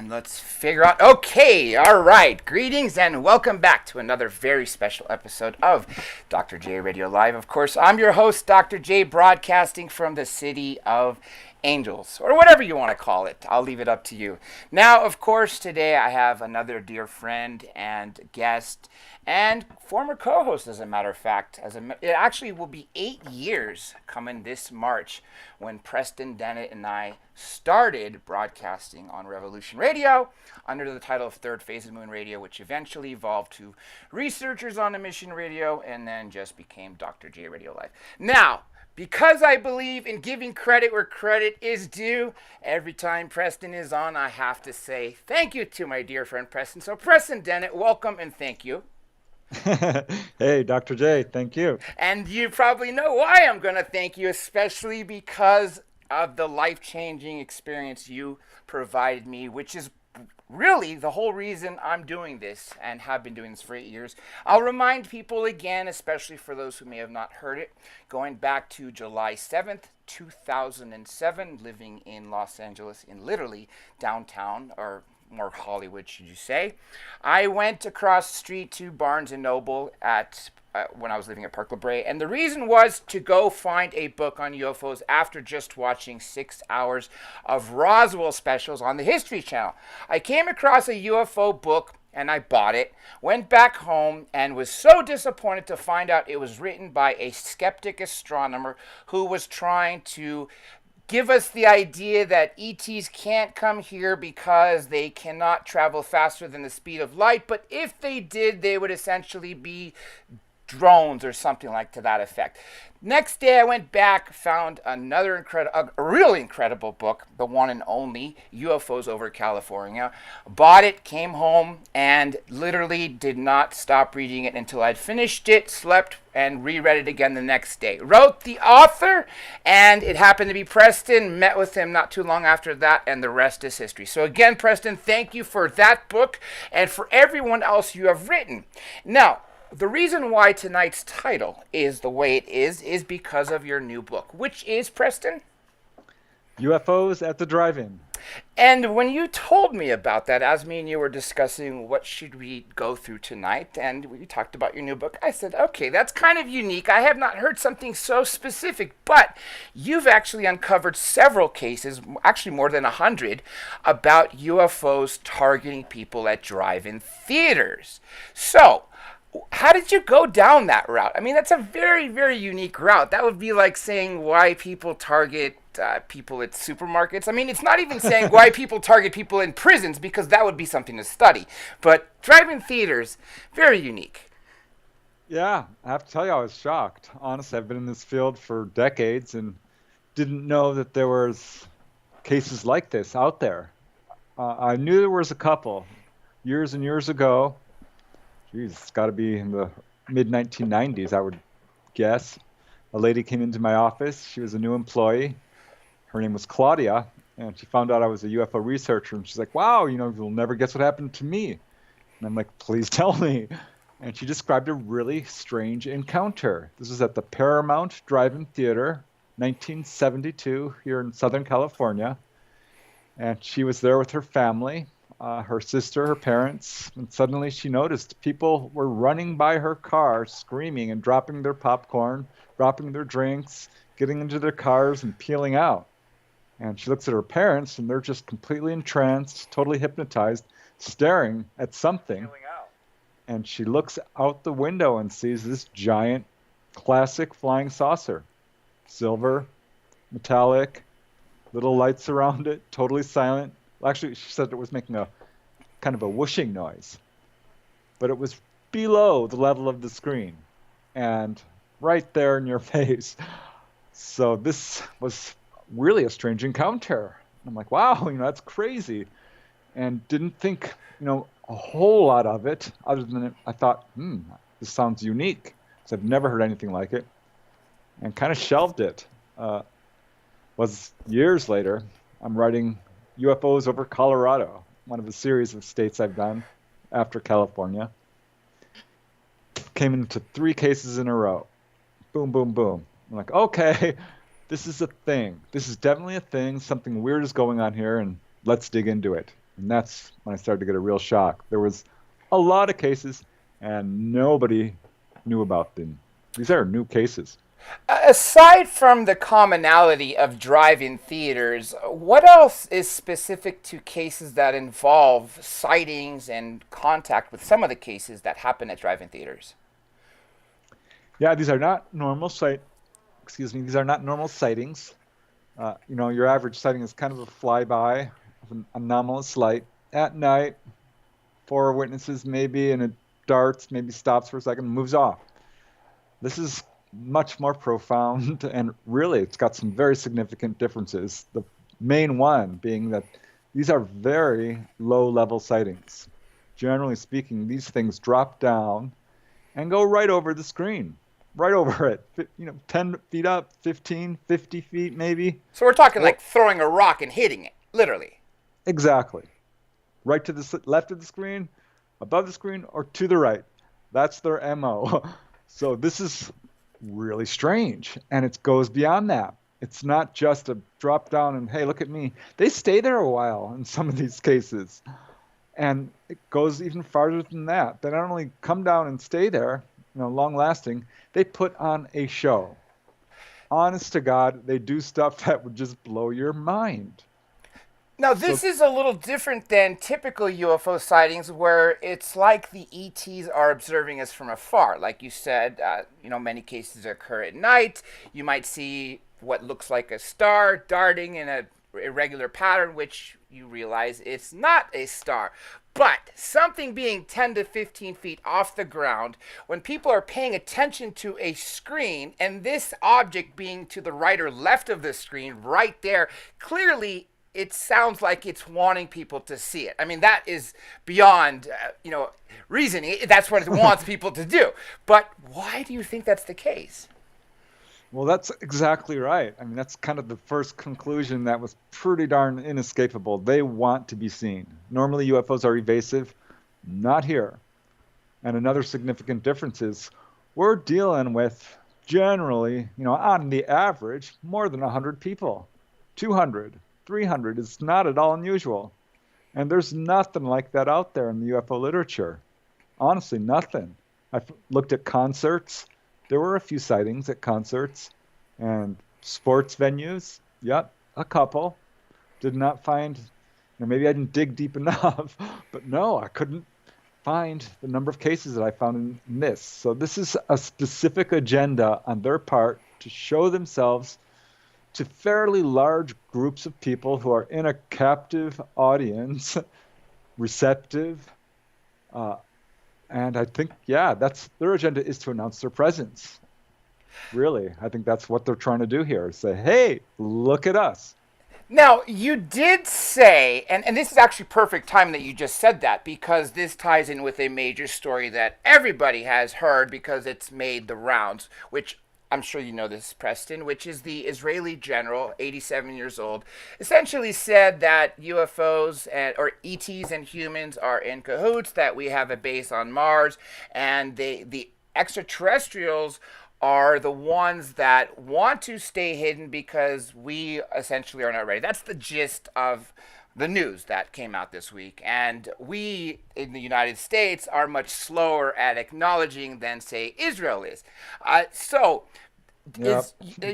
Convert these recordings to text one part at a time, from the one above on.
Let's figure out. Okay, all right. Greetings and welcome back to another very special episode of Dr. J Radio Live. Of course, I'm your host, Dr. J, broadcasting from the city of Angels, or whatever you want to call it. I'll leave it up to you. Now, of course, today I have another dear friend and guest and former co-host, as a matter of fact. It actually will be 8 years coming this March when Preston Dennett and I started broadcasting on Revolution Radio under the title of Third Phase of Moon Radio, which eventually evolved to Researchers on a Mission Radio and then just became Dr. J Radio Live. Now, because I believe in giving credit where credit is due, every time Preston is on, I have to say thank you to my dear friend Preston. So Preston Dennett, welcome and thank you. Hey, Dr. J, thank you. And you probably know why I'm going to thank you, especially because of the life-changing experience you provided me, which is really the whole reason I'm doing this and have been doing this for 8 years. I'll remind people again, especially for those who may have not heard it, going back to July 7th, 2007, living in Los Angeles, in literally downtown, or more Hollywood, should you say. I went across the street to Barnes & Noble when I was living at Park La Brea, and the reason was to go find a book on UFOs after just watching 6 hours of Roswell specials on the History Channel. I came across a UFO book and I bought it, went back home, and was so disappointed to find out it was written by a skeptic astronomer who was trying to give us the idea that ETs can't come here because they cannot travel faster than the speed of light, but if they did, they would essentially be drones or something like to that effect. Next day I went back, found another a really incredible book, the one and only UFOs over California. Bought it, came home, and literally did not stop reading it until I'd finished it, slept, and reread it again the next day. Wrote the author, and it happened to be Preston. Met with him not too long after that, and the rest is history. So again, Preston, thank you for that book and for everyone else you have written. Now, the reason why tonight's title is the way it is because of your new book, which is, Preston? UFOs at the Drive-In. And when you told me about that, as me and you were discussing what should we go through tonight, and we talked about your new book, I said, okay, that's kind of unique. I have not heard something so specific, but you've actually uncovered several cases, actually more than 100, about UFOs targeting people at drive-in theaters. So, how did you go down that route? I mean, that's a very, very unique route. That would be like saying why people target people at supermarkets. I mean, it's not even saying why people target people in prisons, because that would be something to study. But drive-in theaters, very unique. Yeah, I have to tell you, I was shocked. Honestly, I've been in this field for decades and didn't know that there was cases like this out there. I knew there was a couple years and years ago. Geez, it's got to be in the mid-1990s, I would guess. A lady came into my office. She was a new employee. Her name was Claudia, and she found out I was a UFO researcher. And she's like, wow, you'll never guess what happened to me. And I'm like, please tell me. And she described a really strange encounter. This was at the Paramount Drive-In Theater, 1972, here in Southern California. And she was there with her family. Her sister, her parents, and suddenly she noticed people were running by her car, screaming and dropping their popcorn, dropping their drinks, getting into their cars and peeling out. And she looks at her parents, and they're just completely entranced, totally hypnotized, staring at something. And she looks out the window and sees this giant, classic flying saucer. Silver, metallic, little lights around it, totally silent. Actually, she said it was making a kind of a whooshing noise, but it was below the level of the screen and right there in your face. So this was really a strange encounter. I'm like, wow, that's crazy. And didn't think, a whole lot of it other than I thought, this sounds unique. So I've never heard anything like it and kind of shelved it. Was years later, I'm writing UFOs over Colorado, one of a series of states I've done after California. Came into 3 cases in a row. Boom, boom, boom. I'm like, okay, this is a thing. This is definitely a thing. Something weird is going on here, and let's dig into it. And that's when I started to get a real shock. There was a lot of cases, and nobody knew about them. These are new cases. Aside from the commonality of drive-in theaters, what else is specific to cases that involve sightings and contact with some of the cases that happen at drive-in theaters? Yeah, these are not normal sight. Excuse me. These are not normal sightings. Your average sighting is kind of a flyby of an anomalous light at night. Four witnesses maybe, and it darts, maybe stops for a second, moves off. This is much more profound, and really, it's got some very significant differences. The main one being that these are very low-level sightings. Generally speaking, these things drop down and go right over the screen, right over it. 10 feet up, 15, 50 feet maybe. So we're talking Or like throwing a rock and hitting it, literally. exactly. Right to the left of the screen, above the screen, or to the right. That's their MO. So this is really strange, and it goes beyond that. It's not just a drop down and, hey, look at me. They stay there a while in some of these cases, and it goes even farther than that. They not only come down and stay there, long lasting, they put on a show. Honest to God, they do stuff that would just blow your mind. Now, So this is a little different than typical UFO sightings where it's like the ETs are observing us from afar. Like you said, many cases occur at night. You might see what looks like a star darting in a irregular pattern, which you realize it's not a star. But something being 10 to 15 feet off the ground, when people are paying attention to a screen, and this object being to the right or left of the screen, right there, clearly it sounds like it's wanting people to see it. I mean, that is beyond, reasoning. That's what it wants people to do. But why do you think that's the case? Well, that's exactly right. I mean, that's kind of the first conclusion that was pretty darn inescapable. They want to be seen. Normally, UFOs are evasive, not here. And another significant difference is we're dealing with generally, on the average, more than 100 people. 200, 300 is not at all unusual. And there's nothing like that out there in the UFO literature. Honestly, nothing. I've looked at concerts. There were a few sightings at concerts and sports venues. Yep, a couple. Did not find, maybe I didn't dig deep enough, but no, I couldn't find the number of cases that I found in this. So this is a specific agenda on their part to show themselves to fairly large groups of people who are in a captive audience, receptive, and I think, that's their agenda is to announce their presence. Really, I think that's what they're trying to do here. Say, hey, look at us. Now, you did say, and this is actually perfect time that you just said that, because this ties in with a major story that everybody has heard because it's made the rounds, which I'm sure you know this, Preston, which is the Israeli general, 87 years old, essentially said that UFOs or ETs and humans are in cahoots, that we have a base on Mars, and the extraterrestrials are the ones that want to stay hidden because we essentially are not ready. That's the gist of the news that came out this week. And we in the United States are much slower at acknowledging than, say, Israel is. So, Yep.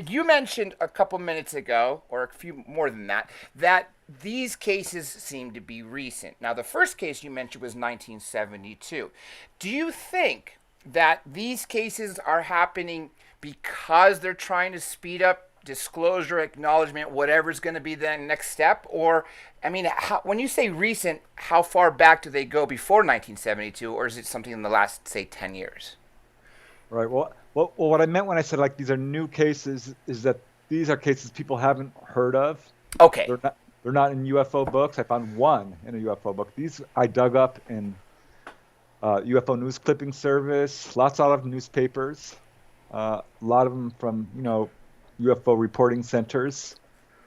you mentioned a couple minutes ago, or a few more than that, that these cases seem to be recent. Now, the first case you mentioned was 1972. Do you think that these cases are happening because they're trying to speed up disclosure, acknowledgement, whatever's going to be the next step? Or, I mean, when you say recent, how far back do they go before 1972, or is it something in the last, say, 10 years? Right. Well, what I meant when I said like these are new cases is that these are cases people haven't heard of. Okay. They're not in UFO books. I found one in a UFO book. These I dug up in UFO News Clipping Service, lots out of newspapers, a lot of them from UFO reporting centers,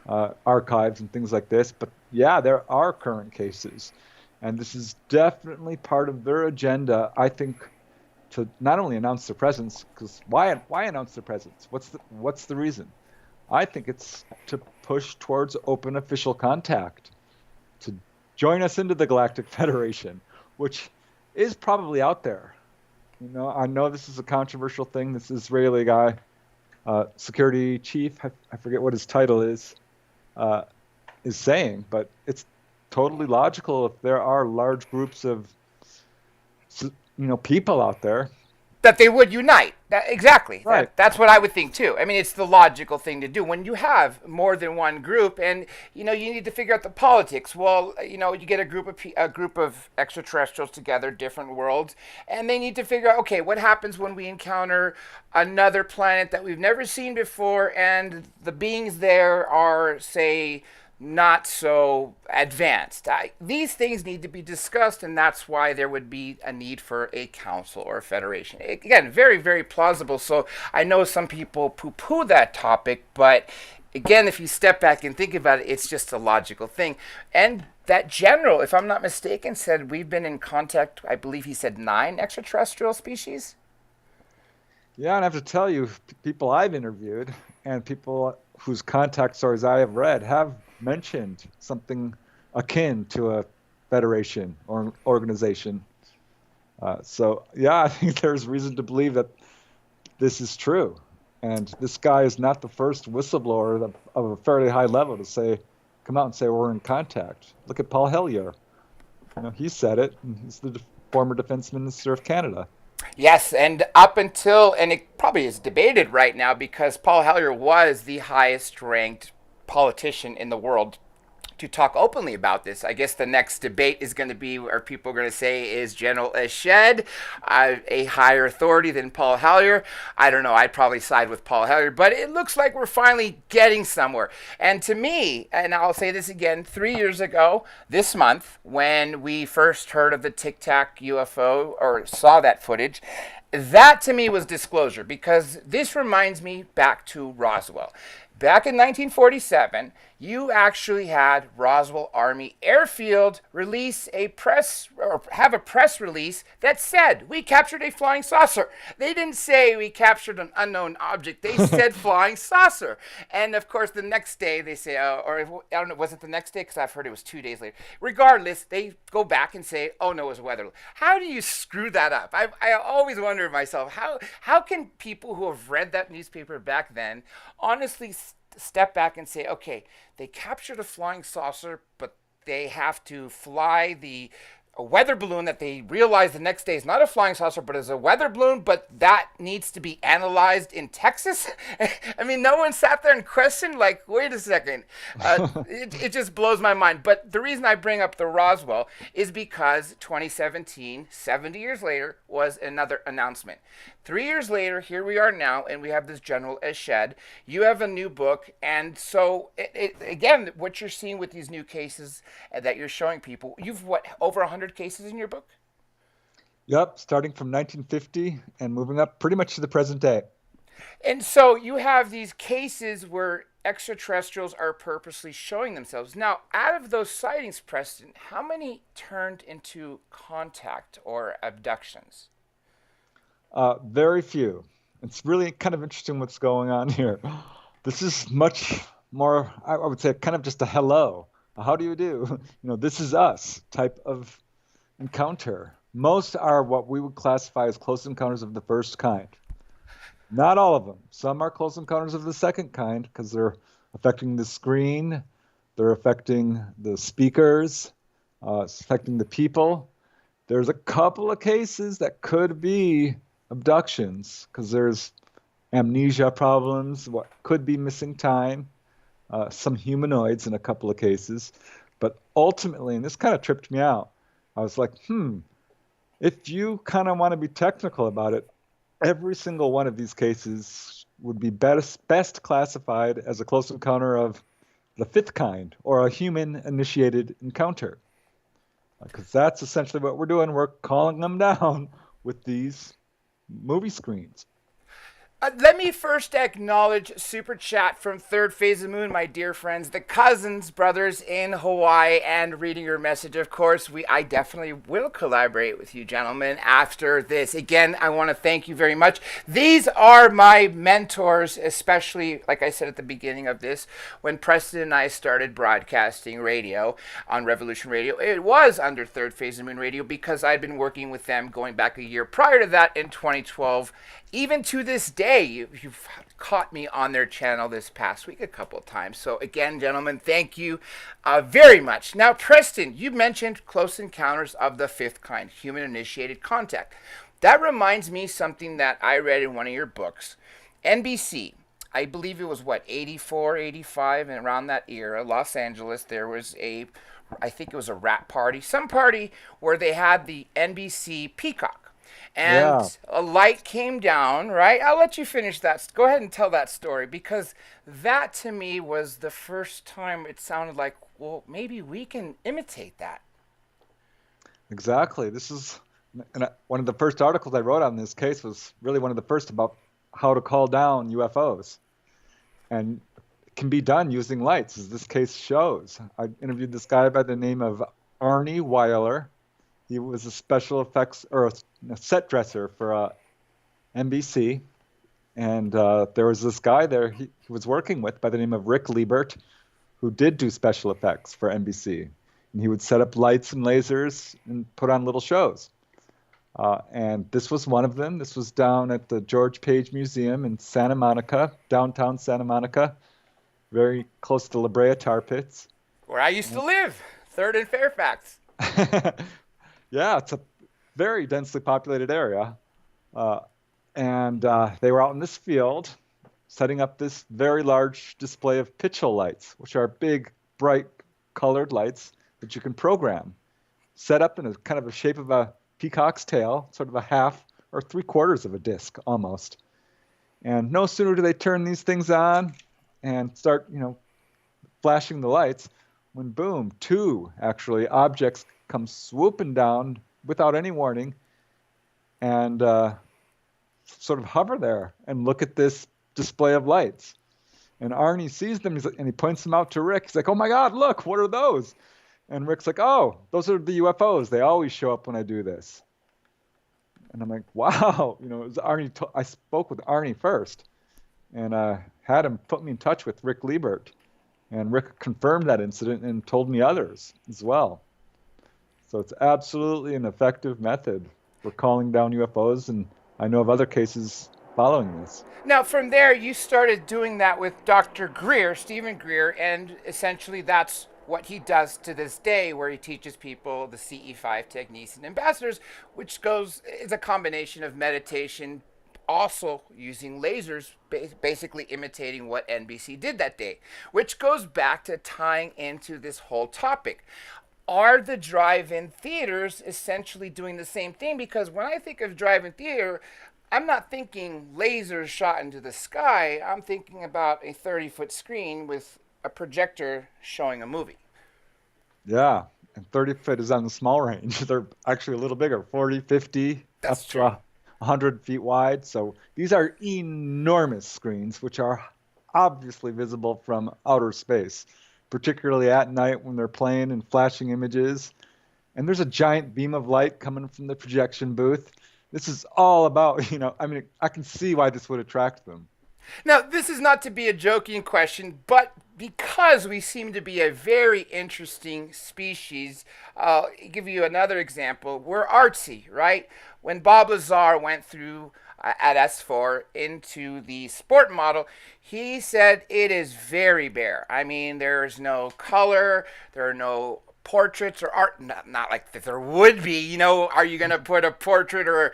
archives, and things like this. But yeah, there are current cases, and this is definitely part of their agenda. I think to not only announce their presence, because why announce their presence? What's the reason? I think it's to push towards open official contact, to join us into the Galactic Federation, which is probably out there. I know this is a controversial thing. This Israeli guy, security chief, I forget what his title is saying, but it's totally logical if there are large groups of, people out there. That they would unite. Exactly. Right. That's what I would think too. I mean, it's the logical thing to do when you have more than one group, and you need to figure out the politics. Well, you get a group of extraterrestrials together, different worlds, and they need to figure out, okay, what happens when we encounter another planet that we've never seen before, and the beings there are, say, not so advanced. These things need to be discussed, and that's why there would be a need for a council or a federation. Again, very, very plausible. So I know some people poo-poo that topic, but again, if you step back and think about it, it's just a logical thing. And that general, if I'm not mistaken, said we've been in contact, I believe he said 9 extraterrestrial species. Yeah, and I have to tell you, people I've interviewed and people whose contact stories I have read have mentioned something akin to a federation or an organization. So, yeah, I think there's reason to believe that this is true. And this guy is not the first whistleblower of a fairly high level to come out and say we're in contact. Look at Paul Hellyer. He said it, and he's the former Defense Minister of Canada. Yes, and and it probably is debated right now because Paul Hellyer was the highest ranked politician in the world to talk openly about this. I guess the next debate is going to be, or people are going to say, is General Eshed a higher authority than Paul Hellyer? I don't know. I'd probably side with Paul Hellyer, but it looks like we're finally getting somewhere. And to me, and I'll say this again, 3 years ago this month, when we first heard of the Tic Tac UFO or saw that footage, that to me was disclosure, because this reminds me back to Roswell. Back in 1947, you actually had Roswell Army Airfield have a press release that said, we captured a flying saucer. They didn't say we captured an unknown object. They said flying saucer. And of course, the next day they say, or I don't know, was it the next day? Because I've heard it was 2 days later. Regardless, they go back and say, oh no, it was weather. How do you screw that up? I always wonder to myself, how can people who have read that newspaper back then honestly step back and say, okay, they captured a flying saucer, but they have to fly a weather balloon that they realize the next day is not a flying saucer, but is a weather balloon, but that needs to be analyzed in Texas? I mean, no one sat there and questioned, like, wait a second. It just blows my mind. But the reason I bring up the Roswell is because 2017, 70 years later, was another announcement. 3 years later, here we are now, and we have this General Eshed. You have a new book, and so, again, what you're seeing with these new cases that you're showing people, you've, over 100 cases in your book? Yep, starting from 1950 and moving up pretty much to the present day. And so you have these cases where extraterrestrials are purposely showing themselves. Now, out of those sightings, Preston, how many turned into contact or abductions? Very few. It's really kind of interesting what's going on here. This is much more, I would say, kind of just a hello. How do you do? This is us type of encounter. Most are what we would classify as close encounters of the first kind. Not all of them. Some are close encounters of the second kind because they're affecting the screen, they're affecting the speakers, it's affecting the people. There's a couple of cases that could be abductions because there's amnesia problems, what could be missing time, some humanoids in a couple of cases. But ultimately, and this kind of tripped me out, I was like, if you kind of want to be technical about it, every single one of these cases would be best classified as a close encounter of the fifth kind, or a human-initiated encounter. Because that's essentially what we're doing. We're calling them down with these movie screens. Let me first acknowledge super chat from Third Phase of Moon, my dear friends, the Cousins brothers in Hawaii, and reading your message. Of course, I definitely will collaborate with you, gentlemen, after this. Again, I want to thank you very much. These are my mentors, especially, like I said at the beginning of this, when Preston and I started broadcasting radio on Revolution Radio. It was under Third Phase of Moon Radio because I'd been working with them going back a year prior to that in 2012. Even to this day, you've caught me on their channel this past week a couple of times. So again, gentlemen, thank you very much. Now, Preston, you mentioned Close Encounters of the Fifth Kind, Human-Initiated Contact. That reminds me something that I read in one of your books. NBC, I believe it was, 84, 85, and around that era, Los Angeles, there was I think it was a rap party, some party where they had the NBC Peacock. And Yeah, a light came down, right? I'll let you finish that. Go ahead and tell that story because that to me was the first time it sounded like, well, maybe we can imitate that. exactly. This is one of the first articles I wrote on this case was really one of the first about how to call down UFOs. And it can be done using lights, as this case shows. I interviewed this guy by the name of Arnie Weiler. He was a special effects or a set dresser for NBC. And there was this guy there he was working with by the name of Rick Liebert, who did do special effects for NBC. And he would set up lights and lasers and put on little shows. And this was one of them. This was down at the George Page Museum in Santa Monica, downtown Santa Monica, very close to La Brea Tar Pits. Where I used to live, Third and Fairfax. Yeah, it's a very densely populated area. Uh, and they were out in this field setting up this very large display of pitch hole lights, which are big, bright colored lights that you can program. Set up in a kind of a shape of a peacock's tail, sort of a half or three-quarters of a disc almost. And no sooner do they turn these things on and start, flashing the lights, when boom, two actually objects come swooping down without any warning and sort of hover there and look at this display of lights. And Arnie sees them and he points them out to Rick. He's like, "Oh my God, look, what are those?" And Rick's like, "Oh, those are the UFOs. They always show up when I do this." And I'm like, "Wow." It was Arnie. I spoke with Arnie first and had him put me in touch with Rick Liebert. And Rick confirmed that incident and told me others as well. So it's absolutely an effective method for calling down UFOs. And I know of other cases following this. Now, from there, you started doing that with Dr. Greer, Stephen Greer, and essentially that's what he does to this day, where he teaches people the CE5 techniques and ambassadors, which is a combination of meditation, also using lasers, basically imitating what NBC did that day, which goes back to tying into this whole topic. Are the drive-in theaters essentially doing the same thing? Because when I think of drive-in theater, I'm not thinking lasers shot into the sky. I'm thinking about a 30-foot screen with a projector showing a movie. Yeah. And 30 foot is on the small range. They're actually a little bigger, 40, 50, That's up to true. 100 feet wide. So these are enormous screens, which are obviously visible from outer space, particularly at night when they're playing and flashing images. And there's a giant beam of light coming from the projection booth. This is all about, I can see why this would attract them. Now, this is not to be a joking question, but because we seem to be a very interesting species, I'll give you another example. We're artsy, right? When Bob Lazar went through at S4 into the sport model, he said it is very bare. I mean, there's no color, there are no portraits or art, not like that there would be, are you going to put a portrait or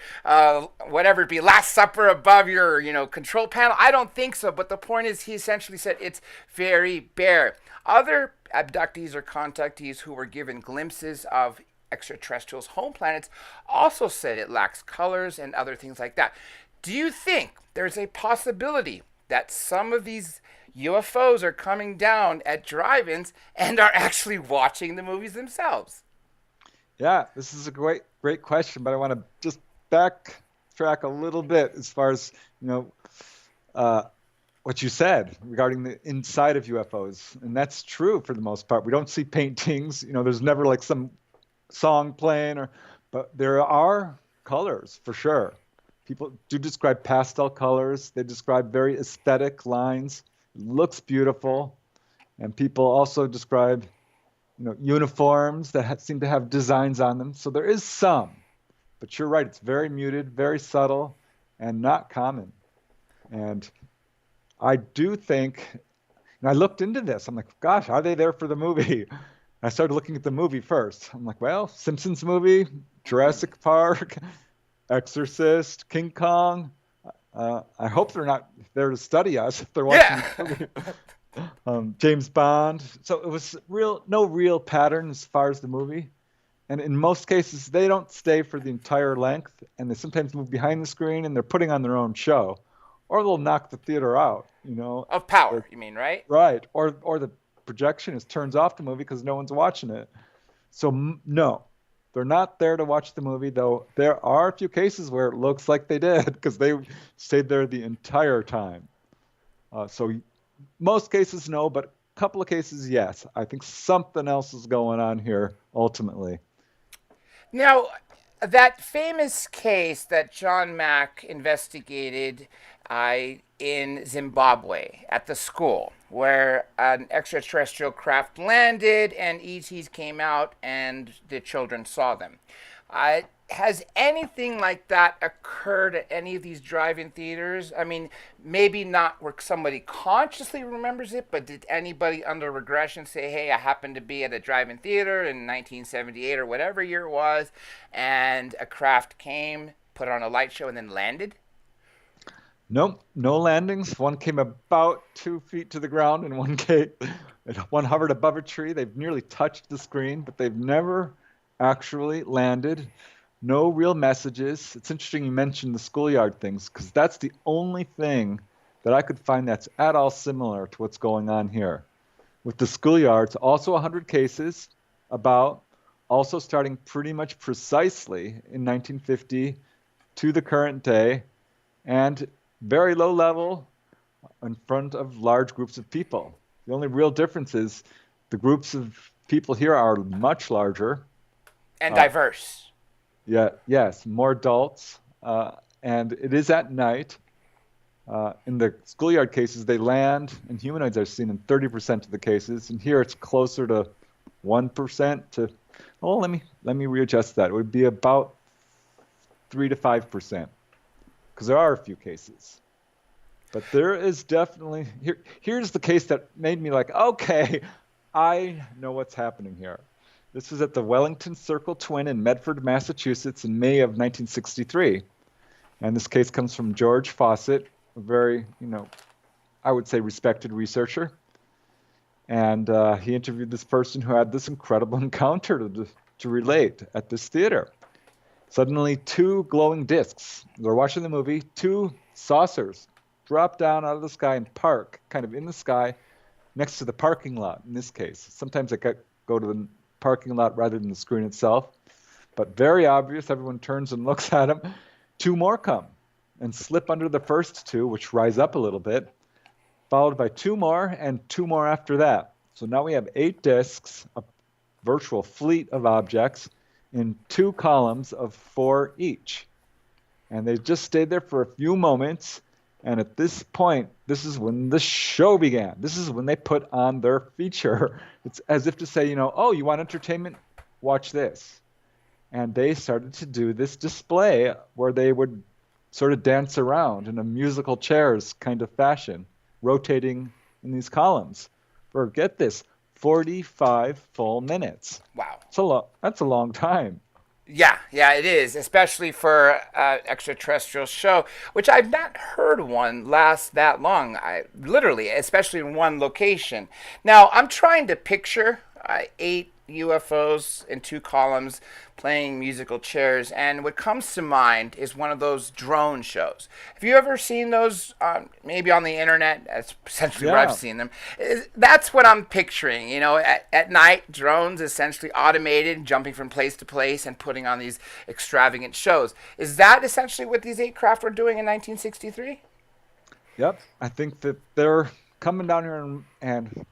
whatever it be, Last Supper above your, control panel? I don't think so, but the point is he essentially said it's very bare. Other abductees or contactees who were given glimpses of extraterrestrials' home planets also said it lacks colors and other things like that. Do you think there's a possibility that some of these UFOs are coming down at drive-ins and are actually watching the movies themselves? Yeah, this is a great question, but I want to just back track a little bit as far as, you know, uh, what you said regarding the inside of UFOs. And that's true for the most part. We don't see paintings, there's never like some song playing but there are colors for sure. People do describe pastel colors. They describe very aesthetic lines. It looks beautiful. And people also describe, uniforms that seem to have designs on them. So there is some, but you're right. It's very muted, very subtle, and not common. And I do think, and I looked into this. I'm like, gosh, are they there for the movie? I started looking at the movie first. I'm like, well, Simpsons movie, Jurassic Park, Exorcist, King Kong. I hope they're not there to study us if they're watching the movie. James Bond. So it was no real pattern as far as the movie. And in most cases, they don't stay for the entire length, and they sometimes move behind the screen, and they're putting on their own show. Or they'll knock the theater out, Of power, you mean, right? Right. Or the projectionist turns off the movie because no one's watching it. So no, they're not there to watch the movie, though there are a few cases where it looks like they did because they stayed there the entire time. So most cases, no, but a couple of cases, yes. I think something else is going on here ultimately. Now, that famous case that John Mack investigated in Zimbabwe at the school, where an extraterrestrial craft landed and ETs came out and the children saw them. Has anything like that occurred at any of these drive-in theaters? I mean, maybe not where somebody consciously remembers it, but did anybody under regression say, hey, I happened to be at a drive-in theater in 1978 or whatever year it was, and a craft came, put on a light show, and then landed? Nope, no landings. One came about 2 feet to the ground, and one hovered above a tree. They've nearly touched the screen, but they've never actually landed. No real messages. It's interesting you mentioned the schoolyard things, because that's the only thing that I could find that's at all similar to what's going on here. With the schoolyards, also 100 cases, also starting pretty much precisely in 1950 to the current day, and very low level in front of large groups of people. The only real difference is the groups of people here are much larger. And diverse. Yeah, yes, more adults. And it is at night. In the schoolyard cases, they land, and humanoids are seen in 30% of the cases. And here it's closer to 1% to, let me readjust that. It would be about 3 to 5%. Because there are a few cases. But there is definitely, here's the case that made me like, okay, I know what's happening here. This was at the Wellington Circle Twin in Medford, Massachusetts in May of 1963. And this case comes from George Fawcett, a very, I would say respected researcher. And he interviewed this person who had this incredible encounter to relate at this theater. Suddenly, 2 glowing discs. They're watching the movie. 2 saucers drop down out of the sky and park kind of in the sky next to the parking lot in this case. Sometimes they go to the parking lot rather than the screen itself. But very obvious. Everyone turns and looks at them. 2 more come and slip under the first 2, which rise up a little bit, followed by 2 more and 2 more after that. So now we have 8 discs, a virtual fleet of objects, in 2 columns of 4 each. And they just stayed there for a few moments. And at this point, this is when the show began. This is when they put on their feature. It's as if to say, oh, you want entertainment? Watch this. And they started to do this display where they would sort of dance around in a musical chairs kind of fashion, rotating in these columns for, get this, 45 full minutes. Wow. That's a long time. Yeah, it is, especially for an extraterrestrial show, which I've not heard one last that long, literally, especially in one location. Now, I'm trying to picture 8 UFOs in two columns playing musical chairs, and what comes to mind is one of those drone shows. Have you ever seen those? Maybe on the internet. That's essentially where I've Yeah. seen them. That's what I'm picturing. At night, drones essentially automated, jumping from place to place and putting on these extravagant shows. Is that essentially what these eight craft were doing in 1963? Yep. I think that they're coming down here and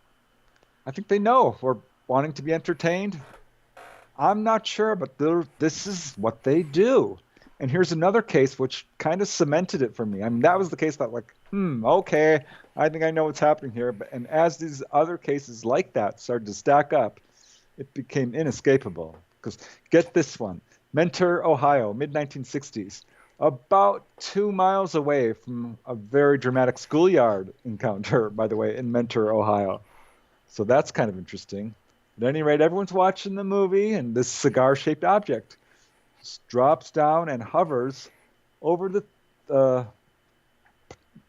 I think they know we're wanting to be entertained. I'm not sure, but this is what they do. And here's another case which kind of cemented it for me. I mean, that was the case that like, okay, I think I know what's happening here. And as these other cases like that started to stack up, it became inescapable. Because get this one, Mentor, Ohio, mid 1960s, about 2 miles away from a very dramatic schoolyard encounter, by the way, in Mentor, Ohio. So that's kind of interesting. At any rate, everyone's watching the movie, and this cigar-shaped object just drops down and hovers over the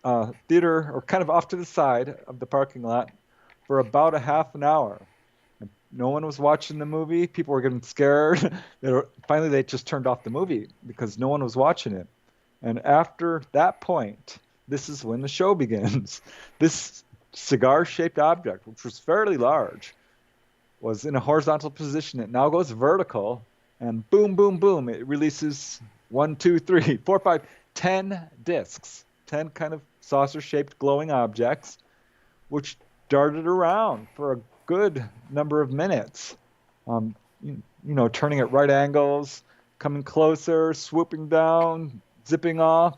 uh, theater, or kind of off to the side of the parking lot, for about a half an hour. And no one was watching the movie. People were getting scared. Finally, they just turned off the movie because no one was watching it. And after that point, this is when the show begins. This cigar-shaped object, which was fairly large, was in a horizontal position. It now goes vertical, and boom, boom, boom, it releases 1, 2, 3, 4, 5, 10 discs, 10 kind of saucer-shaped glowing objects, which darted around for a good number of minutes, turning at right angles, coming closer, swooping down, zipping off,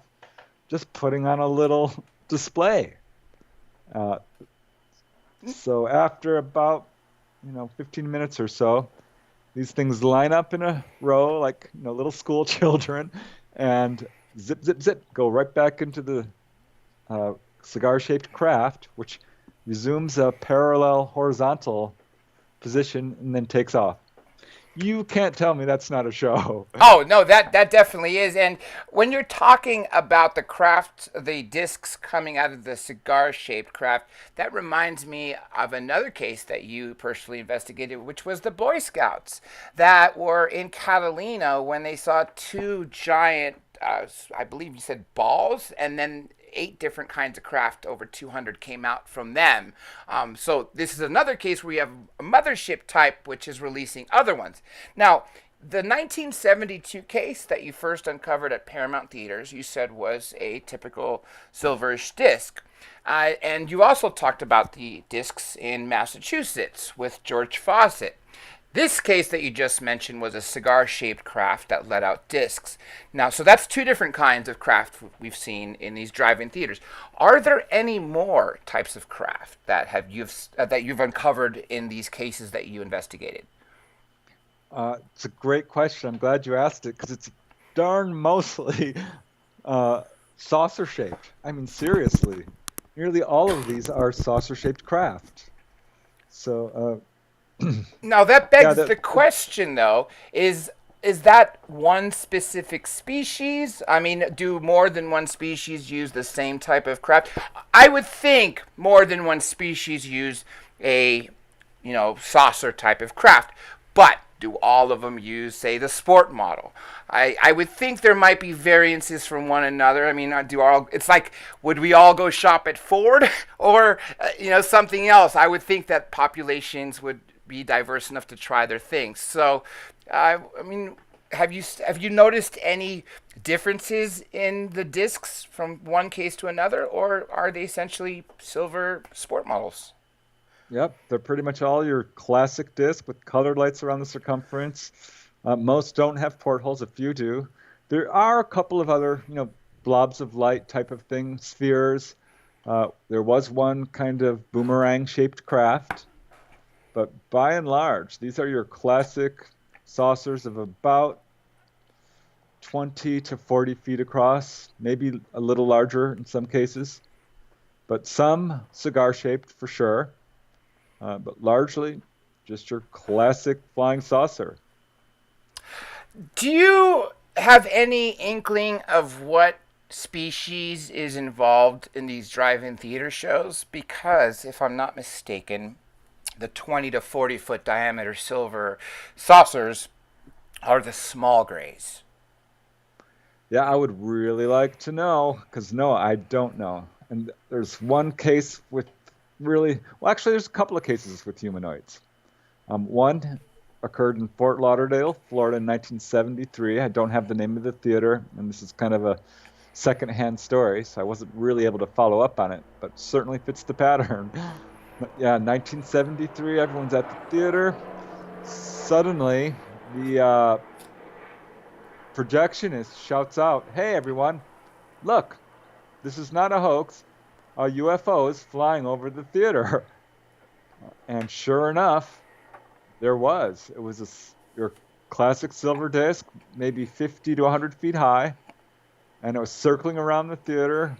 just putting on a little display. So after about 15 minutes or so, these things line up in a row like little school children, and zip, zip, zip, go right back into the cigar-shaped craft, which resumes a parallel horizontal position and then takes off. You can't tell me that's not a show. Oh no, that definitely is. And when you're talking about the discs coming out of the cigar-shaped craft, that reminds me of another case that you personally investigated, which was the Boy Scouts that were in Catalina when they saw two giant, I believe you said balls, and then eight different kinds of craft, over 200 came out from them. So this is another case where you have a mothership type which is releasing other ones. Now, the 1972 case that you first uncovered at Paramount Theaters, you said was a typical silverish disc. And you also talked about the discs in Massachusetts with George Fawcett. This case that you just mentioned was a cigar-shaped craft that let out discs. Now, so that's two different kinds of craft we've seen in these drive-in theaters. Are there any more types of craft that you've uncovered in these cases that you investigated? It's a great question. I'm glad you asked it because it's darn mostly saucer-shaped. I mean, seriously, nearly all of these are saucer-shaped craft. So. Now that Yeah, begs the question, though: is that one specific species? I mean, do more than one species use the same type of craft? I would think more than one species use a, saucer type of craft, but do all of them use, say, the sport model? I would think there might be variances from one another. I mean, it's like, would we all go shop at Ford or, something else? I would think that populations would be diverse enough to try their things. So, I mean, have you noticed any differences in the discs from one case to another, or are they essentially silver sport models? Yep, they're pretty much all your classic disc with colored lights around the circumference. Most don't have portholes, a few do. There are a couple of other, blobs of light type of thing, spheres. There was one kind of boomerang-shaped craft. But by and large, these are your classic saucers of about 20 to 40 feet across, maybe a little larger in some cases, but some cigar-shaped for sure, but largely just your classic flying saucer. Do you have any inkling of what species is involved in these drive-in theater shows? Because if I'm not mistaken, the 20 to 40 foot diameter silver saucers are the small grays? Yeah, I would really like to know, because no, I don't know. And there's one case with really, well, actually, there's a couple of cases with humanoids. One occurred in Fort Lauderdale, Florida in 1973. I don't have the name of the theater, and this is kind of a secondhand story, so I wasn't really able to follow up on it, but certainly fits the pattern. Yeah, 1973, everyone's at the theater. Suddenly, the projectionist shouts out, "Hey, everyone, look, this is not a hoax. A UFO is flying over the theater." And sure enough, there was. It was your classic silver disc, maybe 50 to 100 feet high, and it was circling around the theater.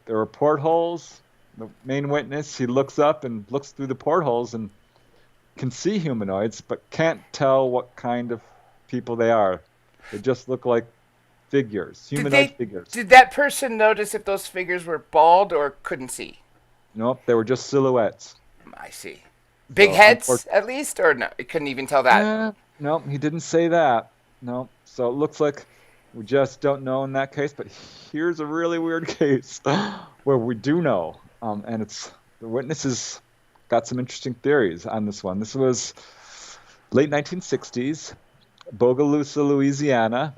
There were portholes. The main witness, he looks up and looks through the portholes and can see humanoids, but can't tell what kind of people they are. They just look like figures, humanoid figures. Did that person notice if those figures were bald or couldn't see? Nope, they were just silhouettes. I see. Big So, heads, at least, or no? It couldn't even tell that. No, he didn't say that. No, so it looks like we just don't know in that case. But here's a really weird case where we do know, and it's the witnesses got some interesting theories on this one. This was late 1960s, Bogalusa, Louisiana.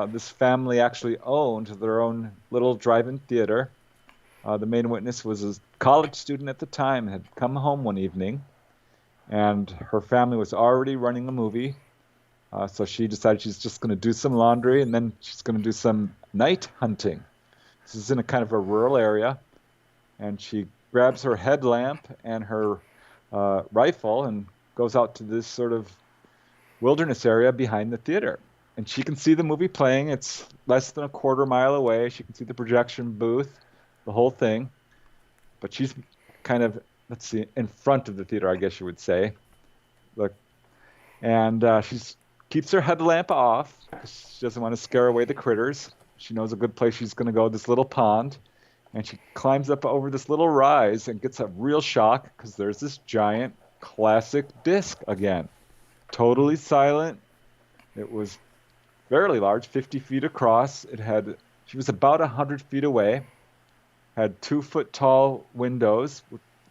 This family actually owned their own little drive-in theater. The main witness was a college student at the time, had come home one evening, and her family was already running a movie. So she decided she's just going to do some laundry, and then she's going to do some night hunting. This is in a kind of a rural area, and she grabs her headlamp and her rifle and goes out to this sort of wilderness area behind the theater. And she can see the movie playing. It's less than a quarter mile away. She can see the projection booth, the whole thing. But she's kind of, let's see, in front of the theater, I guess you would say. Look, and she keeps her headlamp off because she doesn't want to scare away the critters. She knows a good place she's going to go, this little pond. And she climbs up over this little rise and gets a real shock because there's this giant classic disc again. Totally silent. It was fairly large, 50 feet across. She was about 100 feet away. Had 2-foot tall windows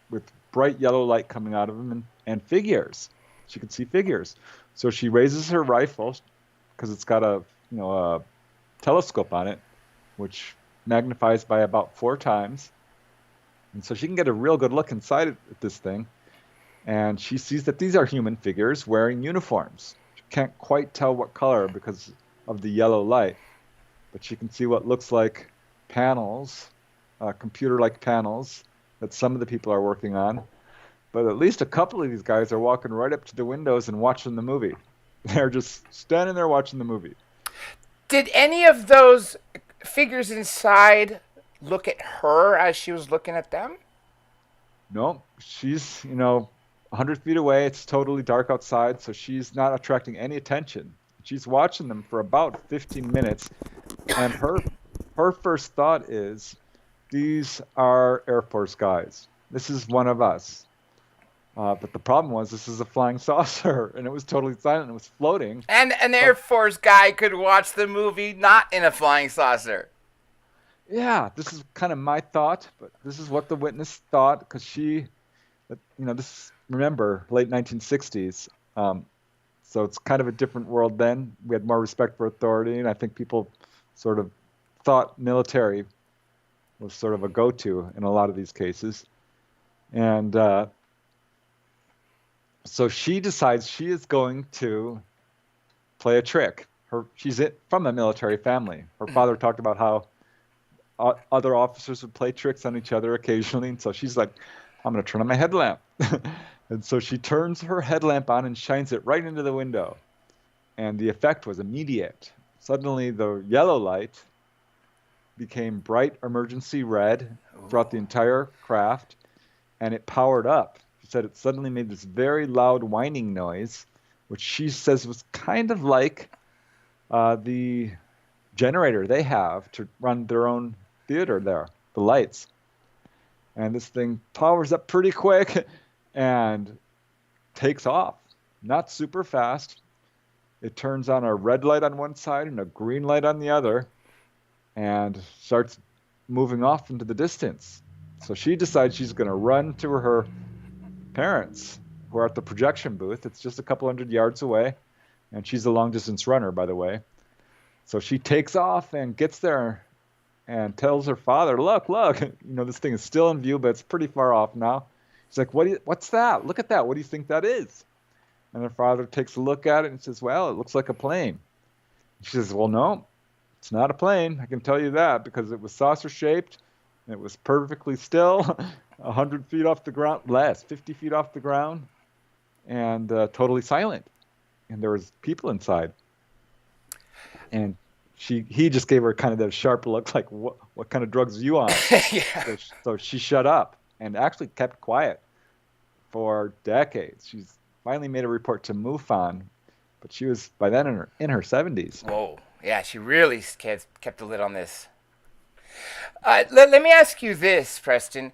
with bright yellow light coming out of them and figures. She could see figures. So she raises her rifle because it's got a telescope on it, which magnifies by about 4 times. And so she can get a real good look inside at this thing. And she sees that these are human figures wearing uniforms. She can't quite tell what color because of the yellow light, but she can see what looks like panels, computer-like panels that some of the people are working on. But at least a couple of these guys are walking right up to the windows and watching the movie. They're just standing there watching the movie. Did any of those figures inside look at her as she was looking at them? No, she's, 100 feet away. It's totally dark outside, so she's not attracting any attention. She's watching them for about 15 minutes, and her first thought is, these are Air Force guys. This is one of us. But the problem was this is a flying saucer, and it was totally silent. It was floating. And an Air Force guy could watch the movie not in a flying saucer. Yeah, this is kind of my thought, but this is what the witness thought, because remember, late 1960s. So it's kind of a different world then. We had more respect for authority, and I think people sort of thought military was sort of a go-to in a lot of these cases. And so she decides she is going to play a trick. She's from a military family. Her father talked about how other officers would play tricks on each other occasionally, and so she's like, I'm going to turn on my headlamp. And so she turns her headlamp on and shines it right into the window. And the effect was immediate. Suddenly, the yellow light became bright emergency red throughout the entire craft, and it powered up. She said it suddenly made this very loud whining noise, which she says was kind of like the generator they have to run their own theater there, the lights. And this thing powers up pretty quick, and takes off, not super fast. It turns on a red light on one side and a green light on the other and starts moving off into the distance. So she decides she's going to run to her parents who are at the projection booth. It's just a couple hundred yards away. And she's a long distance runner, by the way. So she takes off and gets there and tells her father, look, this thing is still in view, but it's pretty far off now. She's like, what's that? Look at that. What do you think that is? And her father takes a look at it and says, well, it looks like a plane. She says, well, no, it's not a plane. I can tell you that because it was saucer shaped. It was perfectly still, 100 feet off the ground, less, 50 feet off the ground, and totally silent. And there was people inside. And he just gave her kind of that sharp look like, what kind of drugs are you on? Yeah. So she shut up and actually kept quiet for decades. She's finally made a report to MUFON, but she was by then in her 70s. Whoa. Yeah, she really kept the lid on this. Let me ask you this, Preston.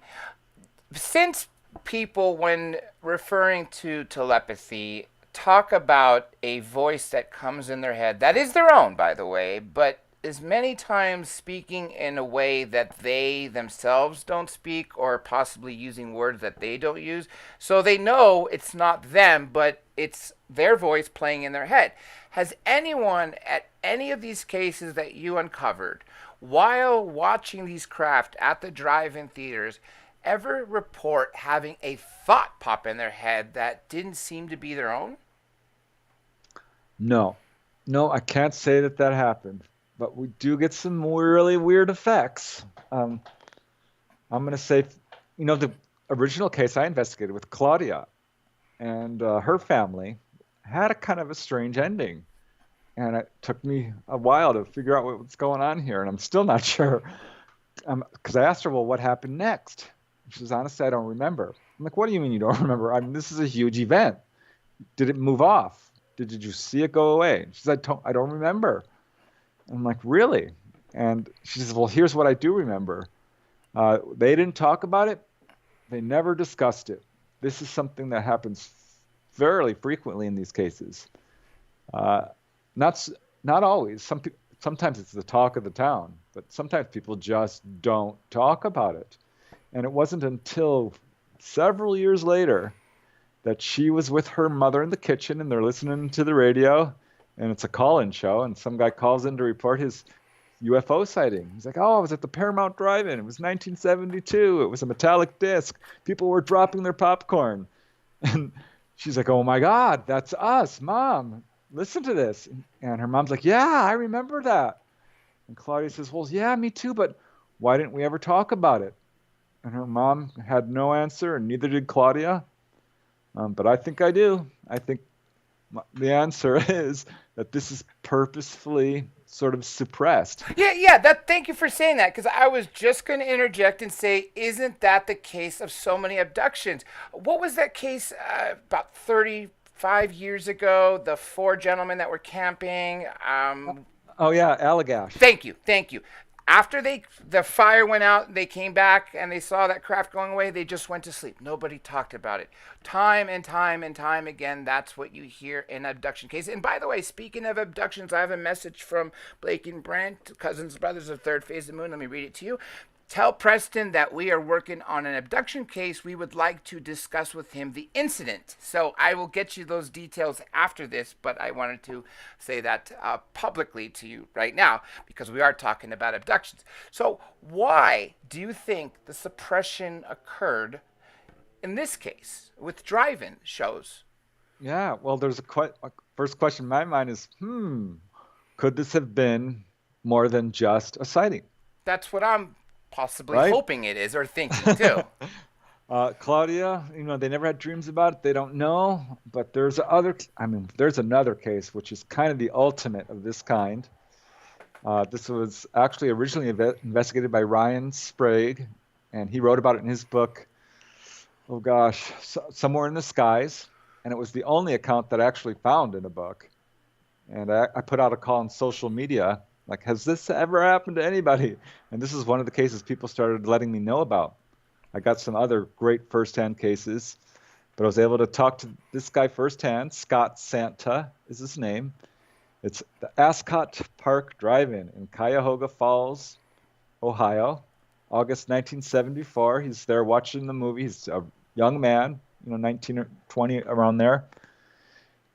Since people, when referring to telepathy, talk about a voice that comes in their head, that is their own, by the way, but is many times speaking in a way that they themselves don't speak or possibly using words that they don't use. So they know it's not them, but it's their voice playing in their head. Has anyone at any of these cases that you uncovered while watching these craft at the drive-in theaters ever report having a thought pop in their head that didn't seem to be their own? No, I can't say that happened, but we do get some really weird effects. I'm going to say, the original case I investigated with Claudia and her family had a kind of a strange ending. And it took me a while to figure out what's going on here, and I'm still not sure. Because I asked her, well, what happened next? She says, honestly, I don't remember. I'm like, what do you mean you don't remember? I mean, this is a huge event. Did it move off? Did you see it go away? She said, I don't remember. I'm like, really? And she says, well, here's what I do remember. They didn't talk about it. They never discussed it. This is something that happens fairly frequently in these cases. Not always. Sometimes it's the talk of the town, but sometimes people just don't talk about it. And it wasn't until several years later that she was with her mother in the kitchen and they're listening to the radio, and it's a call-in show, and some guy calls in to report his UFO sighting. He's like, oh, I was at the Paramount Drive-In. It was 1972. It was a metallic disc. People were dropping their popcorn. And she's like, oh my God, that's us, Mom. Listen to this. And her mom's like, yeah, I remember that. And Claudia says, well, yeah, me too, but why didn't we ever talk about it? And her mom had no answer, and neither did Claudia. But I think I do. I think the answer is that this is purposefully sort of suppressed. Yeah. Thank you for saying that, because I was just going to interject and say, isn't that the case of so many abductions? What was that case about 35 years ago? The 4 gentlemen that were camping. Oh yeah, Allagash. Thank you. After the fire went out, they came back and they saw that craft going away. They just went to sleep. Nobody talked about it. Time and time again, that's what you hear in abduction cases. And by the way, speaking of abductions, I have a message from Blake and Brent, cousins, brothers of Third Phase of the Moon. Let me read it to you. Tell Preston that we are working on an abduction case. We would like to discuss with him the incident. So I will get you those details after this, but I wanted to say that publicly to you right now because we are talking about abductions. So why do you think the suppression occurred in this case with drive-in shows? Yeah, well, there's a first question in my mind is, could this have been more than just a sighting? That's what I'm possibly hoping it is, or thinking too. Claudia, they never had dreams about it. They don't know. But there's another case which is kind of the ultimate of this kind. This was actually originally investigated by Ryan Sprague, and he wrote about it in his book, Somewhere in the Skies. And it was the only account that I actually found in a book. And I put out a call on social media, like, has this ever happened to anybody? And this is one of the cases people started letting me know about. I got some other great first-hand cases, but I was able to talk to this guy firsthand. Scott Santa is his name. It's the Ascot Park Drive-In in Cuyahoga Falls, Ohio, August 1974. He's there watching the movie. He's a young man, 19 or 20 around there,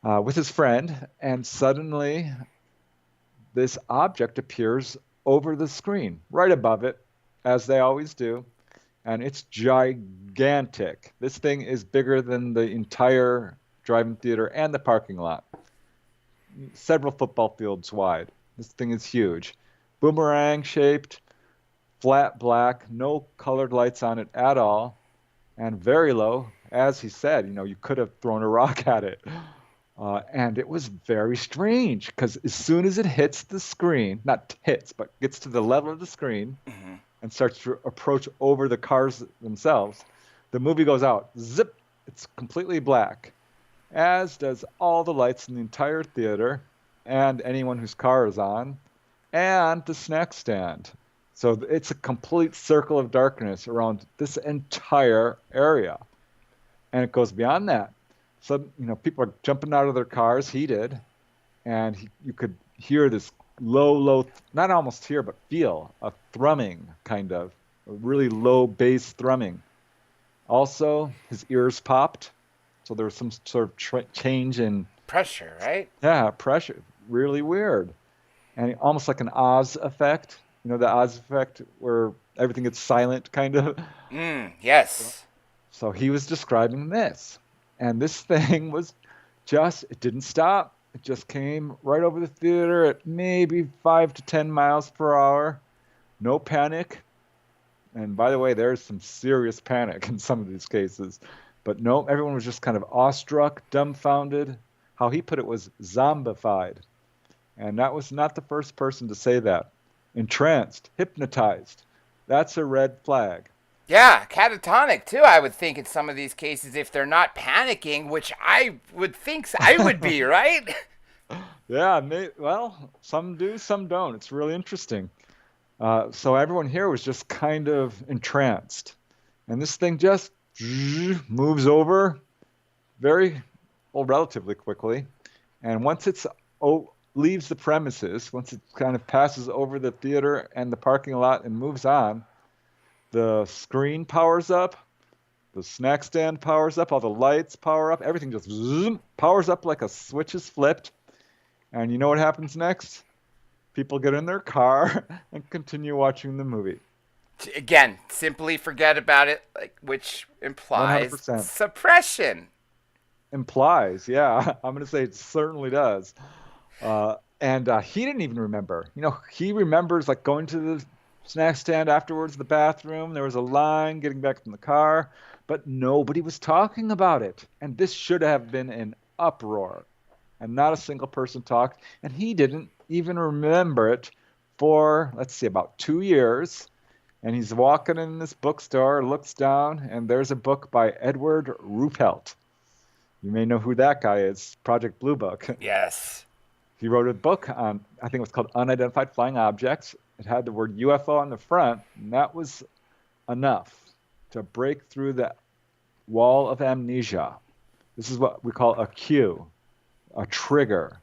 with his friend, and suddenly this object appears over the screen, right above it, as they always do, and it's gigantic. This thing is bigger than the entire drive-in theater and the parking lot, several football fields wide. This thing is huge. Boomerang shaped, flat black, no colored lights on it at all, and very low. As he said, you could have thrown a rock at it. And it was very strange because as soon as it hits the screen, not hits, but gets to the level of the screen and starts to approach over the cars themselves, the movie goes out. Zip! It's completely black, as does all the lights in the entire theater and anyone whose car is on, and the snack stand. So it's a complete circle of darkness around this entire area. And it goes beyond that. So, people are jumping out of their cars. He did. And you could hear this low, not almost hear, but feel a thrumming, kind of, a really low bass thrumming. Also, his ears popped. So there was some sort of change in pressure, right? Yeah, pressure. Really weird. And almost like an Oz effect. The Oz effect where everything gets silent, kind of. Yes. So he was describing this. And this thing was it didn't stop. It just came right over the theater at maybe 5 to 10 miles per hour. No panic. And by the way, there's some serious panic in some of these cases. But no, everyone was just kind of awestruck, dumbfounded. How he put it was zombified. And that was not the first person to say that. Entranced, hypnotized. That's a red flag. Yeah, catatonic too, I would think in some of these cases if they're not panicking, which I would think I would be, right? Yeah, well, some do, some don't. It's really interesting. So everyone here was just kind of entranced. And this thing just moves over relatively quickly. And once it's leaves the premises, once it kind of passes over the theater and the parking lot and moves on, the screen powers up, the snack stand powers up, all the lights power up, everything just powers up like a switch is flipped. And you know what happens next? People get in their car and continue watching the movie. Again, simply forget about it, which implies 100%. Suppression. Implies, yeah. I'm going to say it certainly does. And he didn't even remember. He remembers going to the snack stand afterwards, the bathroom. There was a line getting back from the car, but nobody was talking about it. And this should have been an uproar. And not a single person talked. And he didn't even remember it for, about 2 years. And he's walking in this bookstore, looks down, and there's a book by Edward Ruppelt. You may know who that guy is, Project Blue Book. Yes. He wrote a book on, I think it was called Unidentified Flying Objects. It had the word UFO on the front, and that was enough to break through the wall of amnesia. This is what we call a cue, a trigger.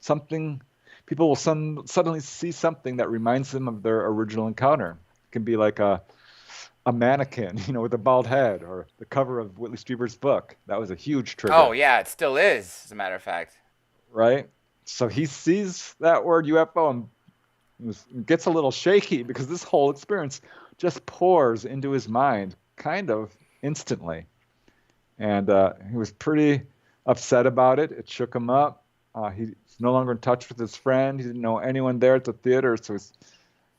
Something, people will suddenly see something that reminds them of their original encounter. It can be like a mannequin, with a bald head, or the cover of Whitley Strieber's book. That was a huge trigger. Oh, yeah, it still is, as a matter of fact. Right? So he sees that word UFO and gets a little shaky because this whole experience just pours into his mind kind of instantly. And he was pretty upset about it. It shook him up. He's no longer in touch with his friend. He didn't know anyone there at the theater, so he's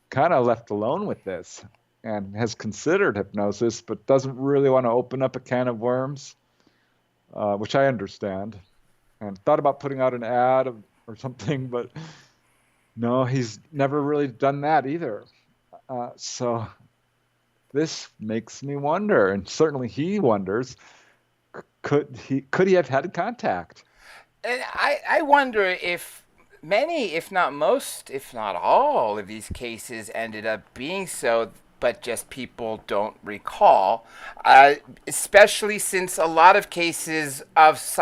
kind of left alone with this and has considered hypnosis, but doesn't really want to open up a can of worms, which I understand. And thought about putting out an ad or something, but no, he's never really done that either. So this makes me wonder, and certainly he wonders, could he have had contact? And I wonder if many, if not most, if not all of these cases ended up being so, but just people don't recall, especially since a lot of cases of.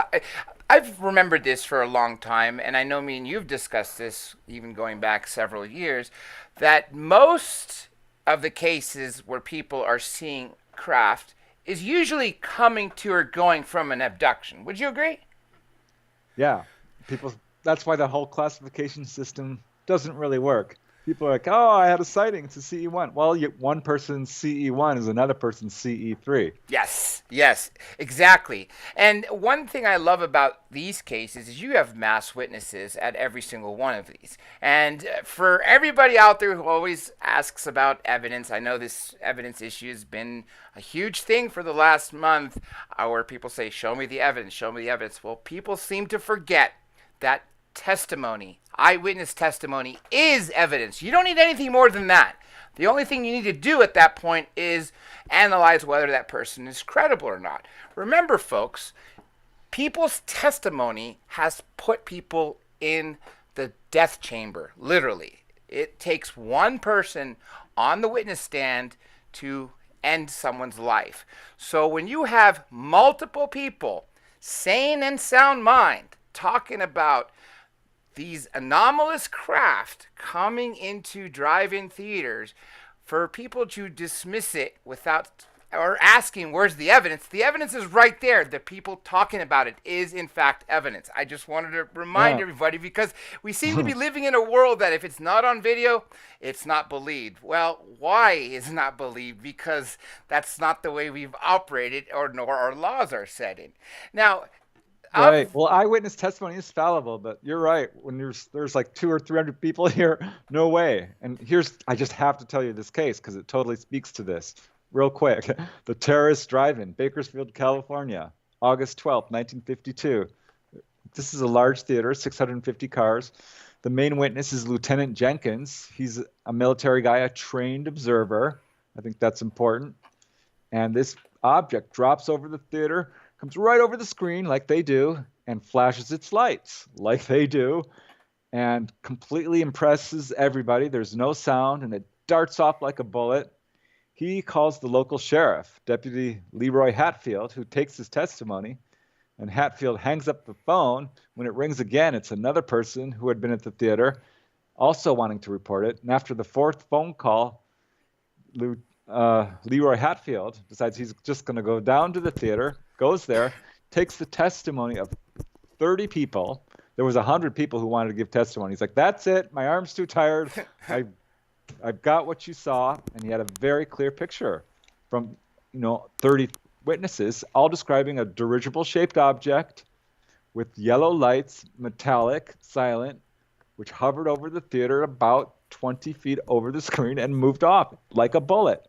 I've remembered this for a long time, and I know me and you've discussed this even going back several years, that most of the cases where people are seeing craft is usually coming to or going from an abduction. Would you agree? Yeah, people. That's why the whole classification system doesn't really work. People are like, "Oh, I had a sighting. It's a CE1." Well, one person's CE1 is another person's CE3. Yes, yes, exactly. And one thing I love about these cases is you have mass witnesses at every single one of these. And for everybody out there who always asks about evidence, I know this evidence issue has been a huge thing for the last month, where people say, "Show me the evidence, show me the evidence." Well, people seem to forget that testimony, eyewitness testimony, is evidence. You don't need anything more than that. The only thing you need to do at that point is analyze whether that person is credible or not. Remember, folks, people's testimony has put people in the death chamber, literally. It takes one person on the witness stand to end someone's life. So when you have multiple people, sane and sound mind, talking about these anomalous craft coming into drive-in theaters, for people to dismiss it without or asking where's the evidence is right there. The people talking about it is in fact evidence. I just wanted to remind everybody, because we seem to be living in a world that if it's not on video, it's not believed. Well, why is it not believed? Because that's not the way we've operated, or nor our laws are set in. Now, Right. Well, eyewitness testimony is fallible, but you're right. When there's like 200 or 300 people here, no way. And I just have to tell you this case because it totally speaks to this. Real quick, the terrorist drive-in, Bakersfield, California, August 12th, 1952. This is a large theater, 650 cars. The main witness is Lieutenant Jenkins. He's a military guy, a trained observer. I think that's important. And this object drops over the theater, comes right over the screen like they do, and flashes its lights like they do, and completely impresses everybody. There's no sound, and it darts off like a bullet. He calls the local sheriff, Deputy Leroy Hatfield, who takes his testimony, and Hatfield hangs up the phone. When it rings again, it's another person who had been at the theater, also wanting to report it. And after the fourth phone call, Leroy Hatfield decides he's just going to go down to the theater, goes there, takes the testimony of 30 people. There was 100 people who wanted to give testimony. He's like, "That's it. My arm's too tired. I've got what you saw." And he had a very clear picture from 30 witnesses, all describing a dirigible-shaped object with yellow lights, metallic, silent, which hovered over the theater about 20 feet over the screen and moved off like a bullet.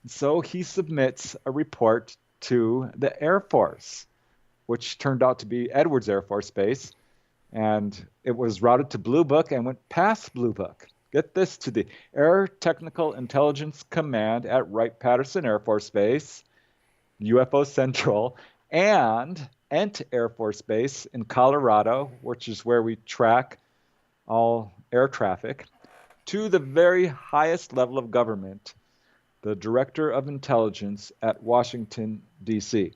So he submits a report to the Air Force, which turned out to be Edwards Air Force Base, and it was routed to Blue Book and went past Blue Book. Get this, to the Air Technical Intelligence Command at Wright-Patterson Air Force Base, UFO Central, and Ent Air Force Base in Colorado, which is where we track all air traffic, to the very highest level of government, the Director of Intelligence at Washington, D.C.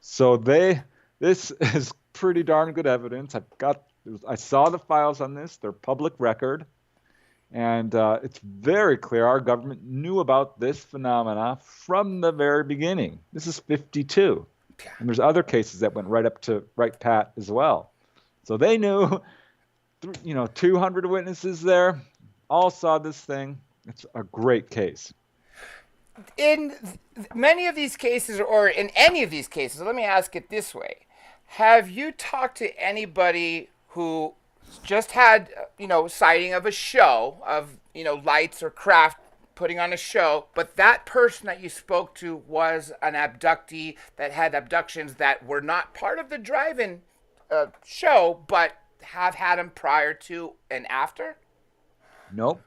So this is pretty darn good evidence. I saw the files on this. They're public record. And it's very clear our government knew about this phenomena from the very beginning. This is 52. And there's other cases that went right up to Wright-Pat as well. So they knew, 200 witnesses there, all saw this thing. It's a great case. In many of these cases, or in any of these cases, let me ask it this way. Have you talked to anybody who just had, sighting of a show of, lights or craft putting on a show, but that person that you spoke to was an abductee that had abductions that were not part of the drive-in show, but have had them prior to and after? Nope.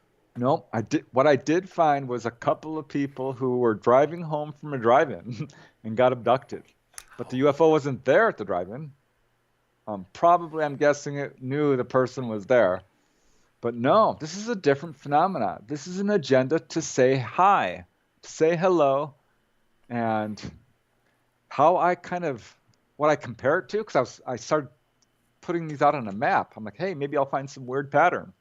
What I did find was a couple of people who were driving home from a drive-in and got abducted. But the UFO wasn't there at the drive-in. Probably, I'm guessing it knew the person was there. But no, this is a different phenomena. This is an agenda to say hi. to say hello, and how I kind of what I compare it to, because I started putting these out on a map. I'm like, hey, maybe I'll find some weird pattern.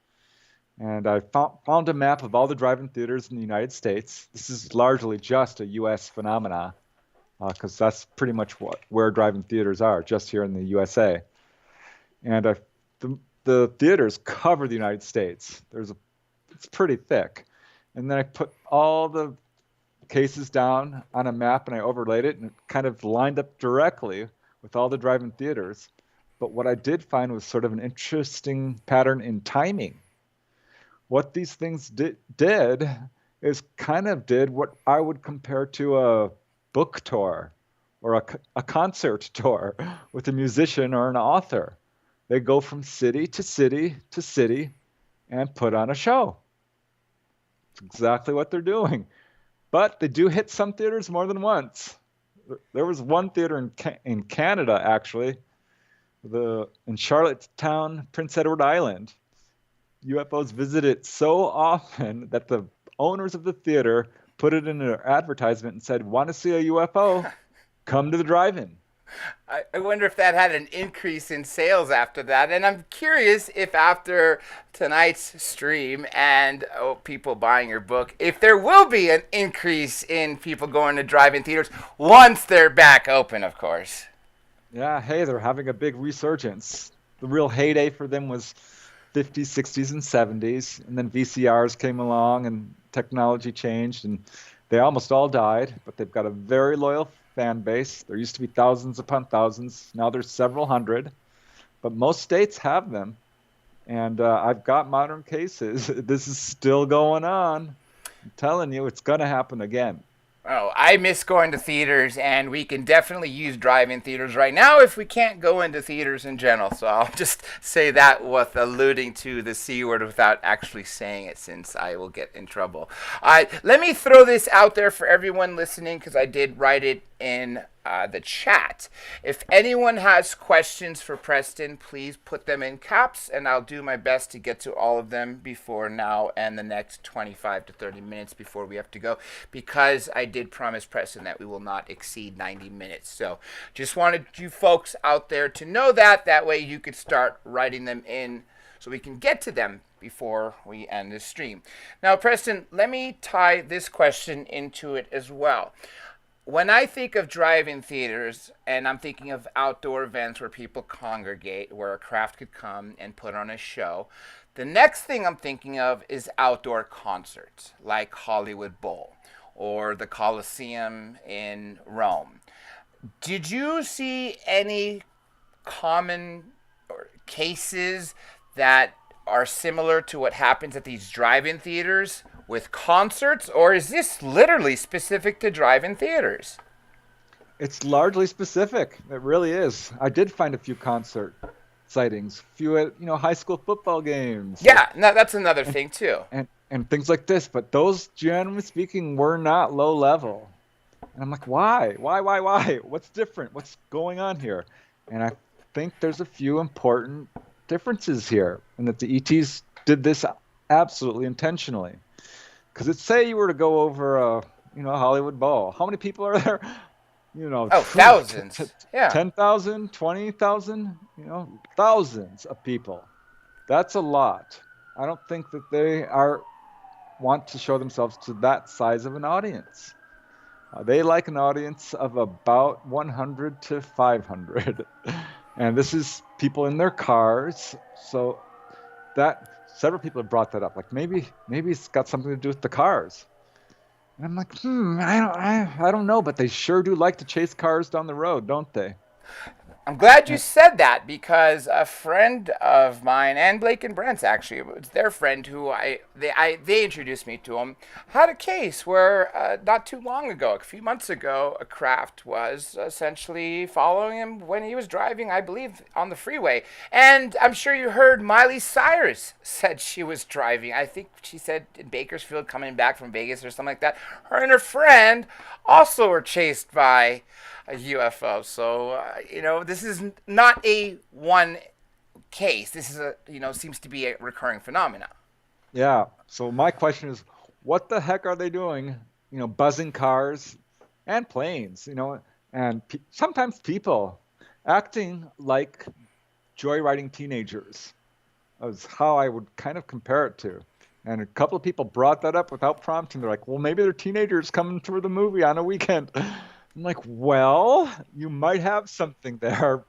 And I found a map of all the drive-in theaters in the United States. This is largely just a U.S. phenomena, because that's pretty much where drive-in theaters are, just here in the USA. And the theaters cover the United States. It's pretty thick. And then I put all the cases down on a map and I overlaid it, and it kind of lined up directly with all the drive-in theaters. But what I did find was sort of an interesting pattern in timing. What these things did is kind of did what I would compare to a book tour or a concert tour with a musician or an author. They go from city to city to city and put on a show. It's exactly what they're doing. But they do hit some theaters more than once. There was one theater in Canada, actually, in Charlottetown, Prince Edward Island. UFOs visit it so often that the owners of the theater put it in their advertisement and said, want to see a UFO? Come to the drive-in. I wonder if that had an increase in sales after that. And I'm curious if after tonight's stream and people buying your book, if there will be an increase in people going to drive-in theaters once they're back open, of course. Yeah, hey, they're having a big resurgence. The real heyday for them was 50s, 60s, and 70s. And then VCRs came along and technology changed, and they almost all died. But they've got a very loyal fan base. There used to be thousands upon thousands. Now there's several hundred. But most states have them. And I've got modern cases. This is still going on. I'm telling you, it's going to happen again. Oh, I miss going to theaters, and we can definitely use drive-in theaters right now if we can't go into theaters in general. So I'll just say that with alluding to the C word without actually saying it, since I will get in trouble. Let me throw this out there for everyone listening, because I did write it in the chat. If anyone has questions for Preston, please put them in caps, and I'll do my best to get to all of them before now and the next 25 to 30 minutes before we have to go, because I did promise Preston that we will not exceed 90 minutes. So just wanted you folks out there to know that. That way you could start writing them in so we can get to them before we end the stream. Now, Preston, let me tie this question into it as well. When I think of drive-in theaters, and I'm thinking of outdoor events where people congregate, where a craft could come and put on a show, the next thing I'm thinking of is outdoor concerts, like Hollywood Bowl or the Colosseum in Rome. Did you see any common cases that are similar to what happens at these drive-in theaters with concerts, or is this literally specific to drive-in theaters? It's largely specific. It really is. I did find a few concert sightings, a few at high school football games. Yeah, no, that's another thing too. And things like this, but those, generally speaking, were not low level. And I'm like, why? Why? What's different? What's going on here? And I think there's a few important differences here, and that the ETs did this absolutely intentionally. Because it's, say you were to go over a Hollywood Bowl. How many people are there? Thousands. Yeah. 10,000, 20,000, thousands of people. That's a lot. I don't think that they want to show themselves to that size of an audience. They like an audience of about 100 to 500. And this is people in their cars. So that several people have brought that up. Like maybe it's got something to do with the cars. And I'm like, I don't know, but they sure do like to chase cars down the road, don't they? I'm glad you said that, because a friend of mine, and Blake and Brent's actually, it was their friend who they introduced me to him, had a case where not too long ago, a few months ago, a craft was essentially following him when he was driving, I believe, on the freeway. And I'm sure you heard Miley Cyrus said she was driving. I think she said in Bakersfield, coming back from Vegas or something like that. Her and her friend also were chased by a UFO. So, this is not a one case. This is seems to be a recurring phenomenon. Yeah. So my question is, what the heck are they doing buzzing cars and planes, and sometimes people acting like joyriding teenagers is how I would kind of compare it to. And a couple of people brought that up without prompting. They're like, well, maybe they're teenagers coming to the movie on a weekend. I'm like, well, you might have something there.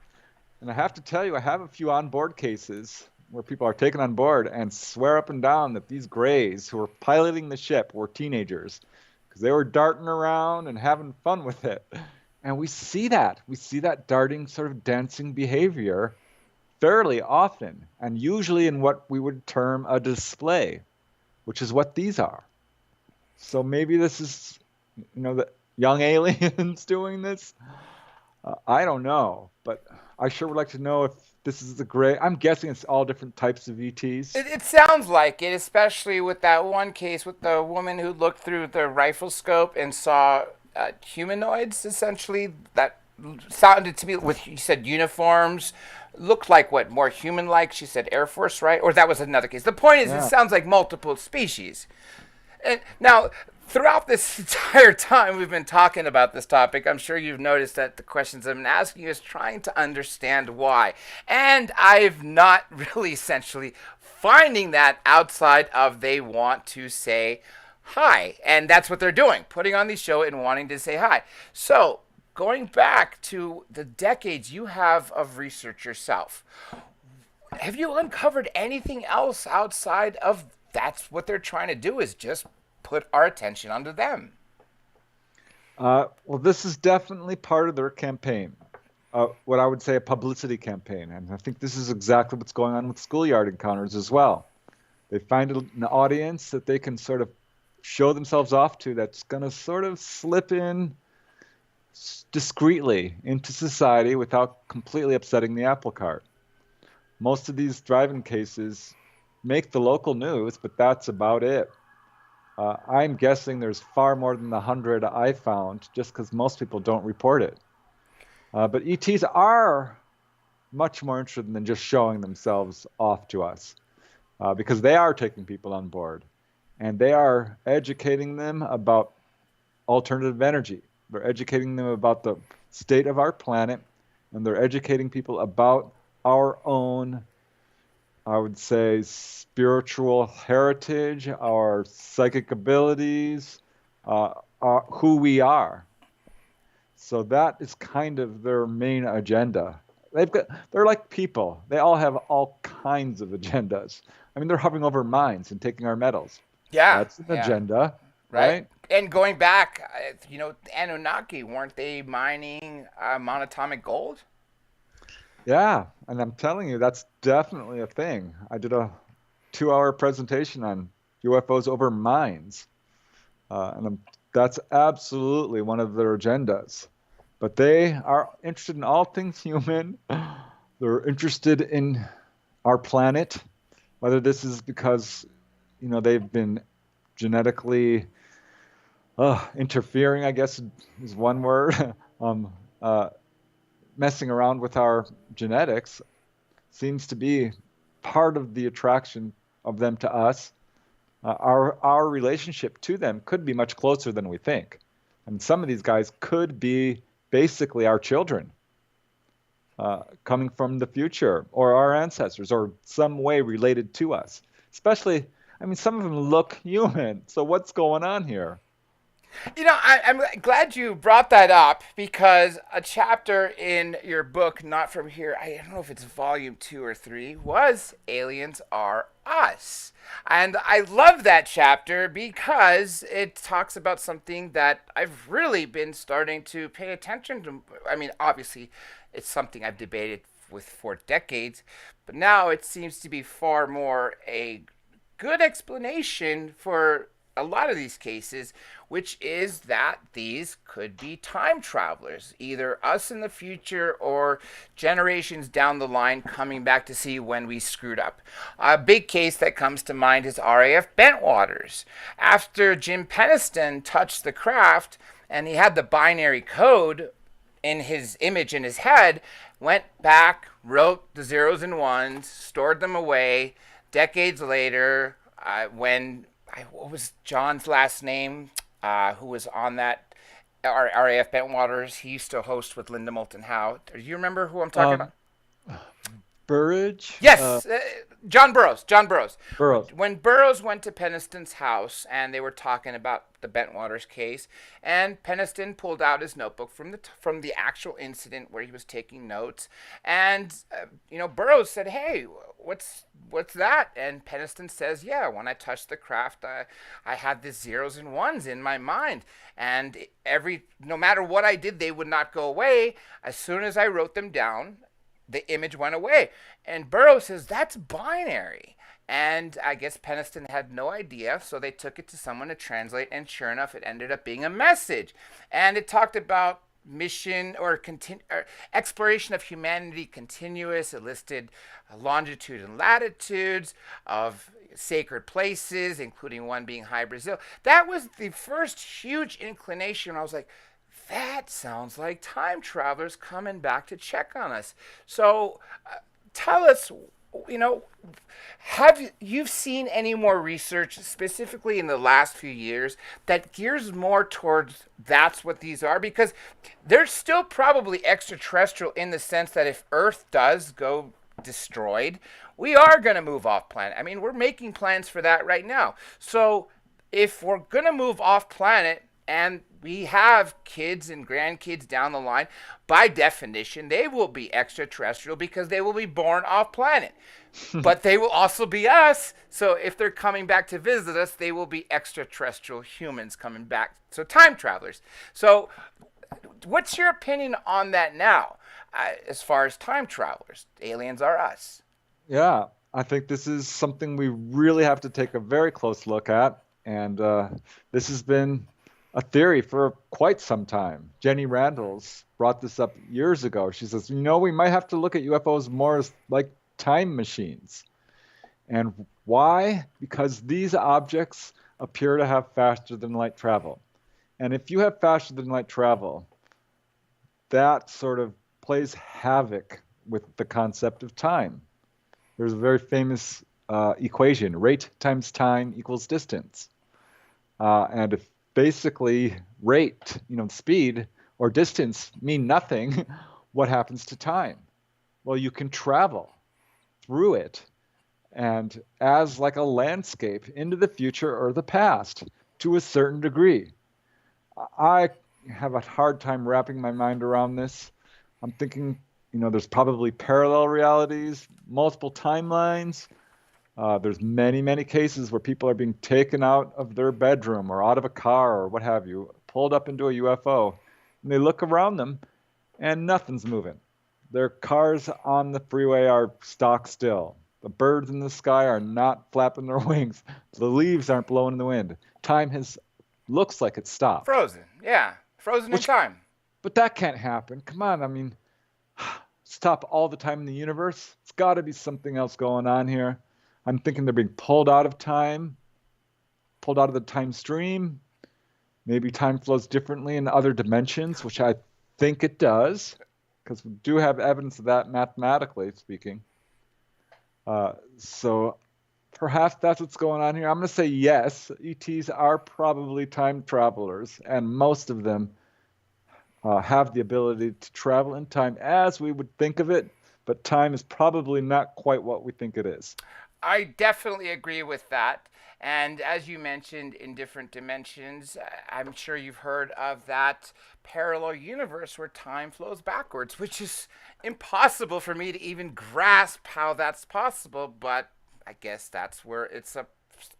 And I have to tell you, I have a few on-board cases where people are taken on board and swear up and down that these Greys who were piloting the ship were teenagers because they were darting around and having fun with it. And we see that. We see that darting sort of dancing behavior fairly often, and usually in what we would term a display, which is what these are. So maybe this is, the young aliens doing this. I don't know, but I sure would like to know if this is the gray. I'm guessing it's all different types of ETs. It sounds like it, especially with that one case with the woman who looked through the rifle scope and saw humanoids, essentially, that sounded to me, with, you said uniforms, looked like what, more human-like? She said Air Force, right? Or that was another case. The point is, it Yeah. sounds like multiple species. And now, throughout this entire time we've been talking about this topic, I'm sure you've noticed that the questions I've been asking you is trying to understand why. And I've not really essentially finding that outside of they want to say hi. And that's what they're doing, putting on the show and wanting to say hi. So, going back to the decades you have of research yourself, have you uncovered anything else outside of that's what they're trying to do, is just put our attention onto them? Well, this is definitely part of their campaign. What I would say a publicity campaign. And I think this is exactly what's going on with schoolyard encounters as well. They find an audience that they can sort of show themselves off to that's going to sort of slip in discreetly into society without completely upsetting the apple cart. Most of these driving cases make the local news, but that's about it. I'm guessing there's far more than the 100 I found, just because most people don't report it. But ETs are much more interested than just showing themselves off to us, because they are taking people on board, and they are educating them about alternative energy. They're educating them about the state of our planet, and they're educating people about our own, I would say, spiritual heritage, our psychic abilities, who we are. So that is kind of their main agenda. They're like people. They all have all kinds of agendas. I mean, they're hovering over mines and taking our metals. Yeah, That's an yeah, agenda, right. right? And going back, Anunnaki, weren't they mining monatomic gold? Yeah, and I'm telling you, that's definitely a thing. I did a 2-hour presentation on UFOs over mines, that's absolutely one of their agendas. But they are interested in all things human. They're interested in our planet, whether this is because, they've been genetically interfering, I guess is one word, messing around with our genetics seems to be part of the attraction of them to us. Our relationship to them could be much closer than we think. And some of these guys could be basically our children, coming from the future, or our ancestors, or some way related to us. Especially, I mean, some of them look human. So what's going on here? I'm glad you brought that up, because a chapter in your book, Not From Here, I don't know if it's volume 2 or 3, was Aliens Are Us. And I love that chapter because it talks about something that I've really been starting to pay attention to. I mean, obviously, it's something I've debated with for decades, but now it seems to be far more a good explanation for a lot of these cases, which is that these could be time travelers, either us in the future or generations down the line coming back to see when we screwed up. A big case that comes to mind is RAF Bentwaters. After Jim Penniston touched the craft and he had the binary code in his image in his head, went back, wrote the zeros and ones, stored them away. Decades later, when what was John's last name? who was on that RAF Bentwaters. He used to host with Linda Moulton Howe. Do you remember who I'm talking Um, about? Burridge, Yes, John Burroughs. John Burroughs. Burroughs. When Burroughs went to Peniston's house and they were talking about the Bentwaters case, and Peniston pulled out his notebook from the actual incident where he was taking notes, and Burroughs said, "Hey, what's that?" And Peniston says, "Yeah, when I touched the craft, I had the zeros and ones in my mind, and no matter what I did, they would not go away. As soon as I wrote them down, the image went away." And Burroughs says, "That's binary." And I guess Peniston had no idea, so they took it to someone to translate, and sure enough, it ended up being a message. And it talked about mission or exploration of humanity continuous. It listed longitude and latitudes of sacred places, including one being High Brazil. That was the first huge inclination. I was like, that sounds like time travelers coming back to check on us. So tell us, have you seen any more research, specifically in the last few years, that gears more towards that's what these are? Because they're still probably extraterrestrial in the sense that if Earth does go destroyed, we are going to move off planet. I mean, we're making plans for that right now. So if we're going to move off planet, and we have kids and grandkids down the line, by definition, they will be extraterrestrial because they will be born off planet. But they will also be us. So if they're coming back to visit us, they will be extraterrestrial humans coming back. So time travelers. So what's your opinion on that now, as far as time travelers? Aliens are us. Yeah, I think this is something we really have to take a very close look at. And this has been a theory for quite some time. Jenny Randles brought this up years ago. She says, we might have to look at UFOs more as like time machines. And why? Because these objects appear to have faster than light travel. And if you have faster than light travel, that sort of plays havoc with the concept of time. There's a very famous equation, rate times time equals distance. And if basically rate, speed or distance mean nothing, what happens to time? Well, you can travel through it and as like a landscape into the future or the past to a certain degree. I have a hard time wrapping my mind around this. I'm thinking, there's probably parallel realities, multiple timelines. There's many, many cases where people are being taken out of their bedroom or out of a car or what have you, pulled up into a UFO, and they look around them and nothing's moving. Their cars on the freeway are stock still. The birds in the sky are not flapping their wings. The leaves aren't blowing in the wind. Time looks like it's stopped. Frozen, yeah. Frozen in time. But that can't happen. Come on, stop all the time in the universe. It's got to be something else going on here. I'm thinking they're being pulled out of time, pulled out of the time stream. Maybe time flows differently in other dimensions, which I think it does, because we do have evidence of that mathematically speaking. So perhaps that's what's going on here. I'm going to say yes, ETs are probably time travelers, and most of them have the ability to travel in time as we would think of it, but time is probably not quite what we think it is. I definitely agree with that. And as you mentioned, in different dimensions, I'm sure you've heard of that parallel universe where time flows backwards, which is impossible for me to even grasp how that's possible. But I guess that's where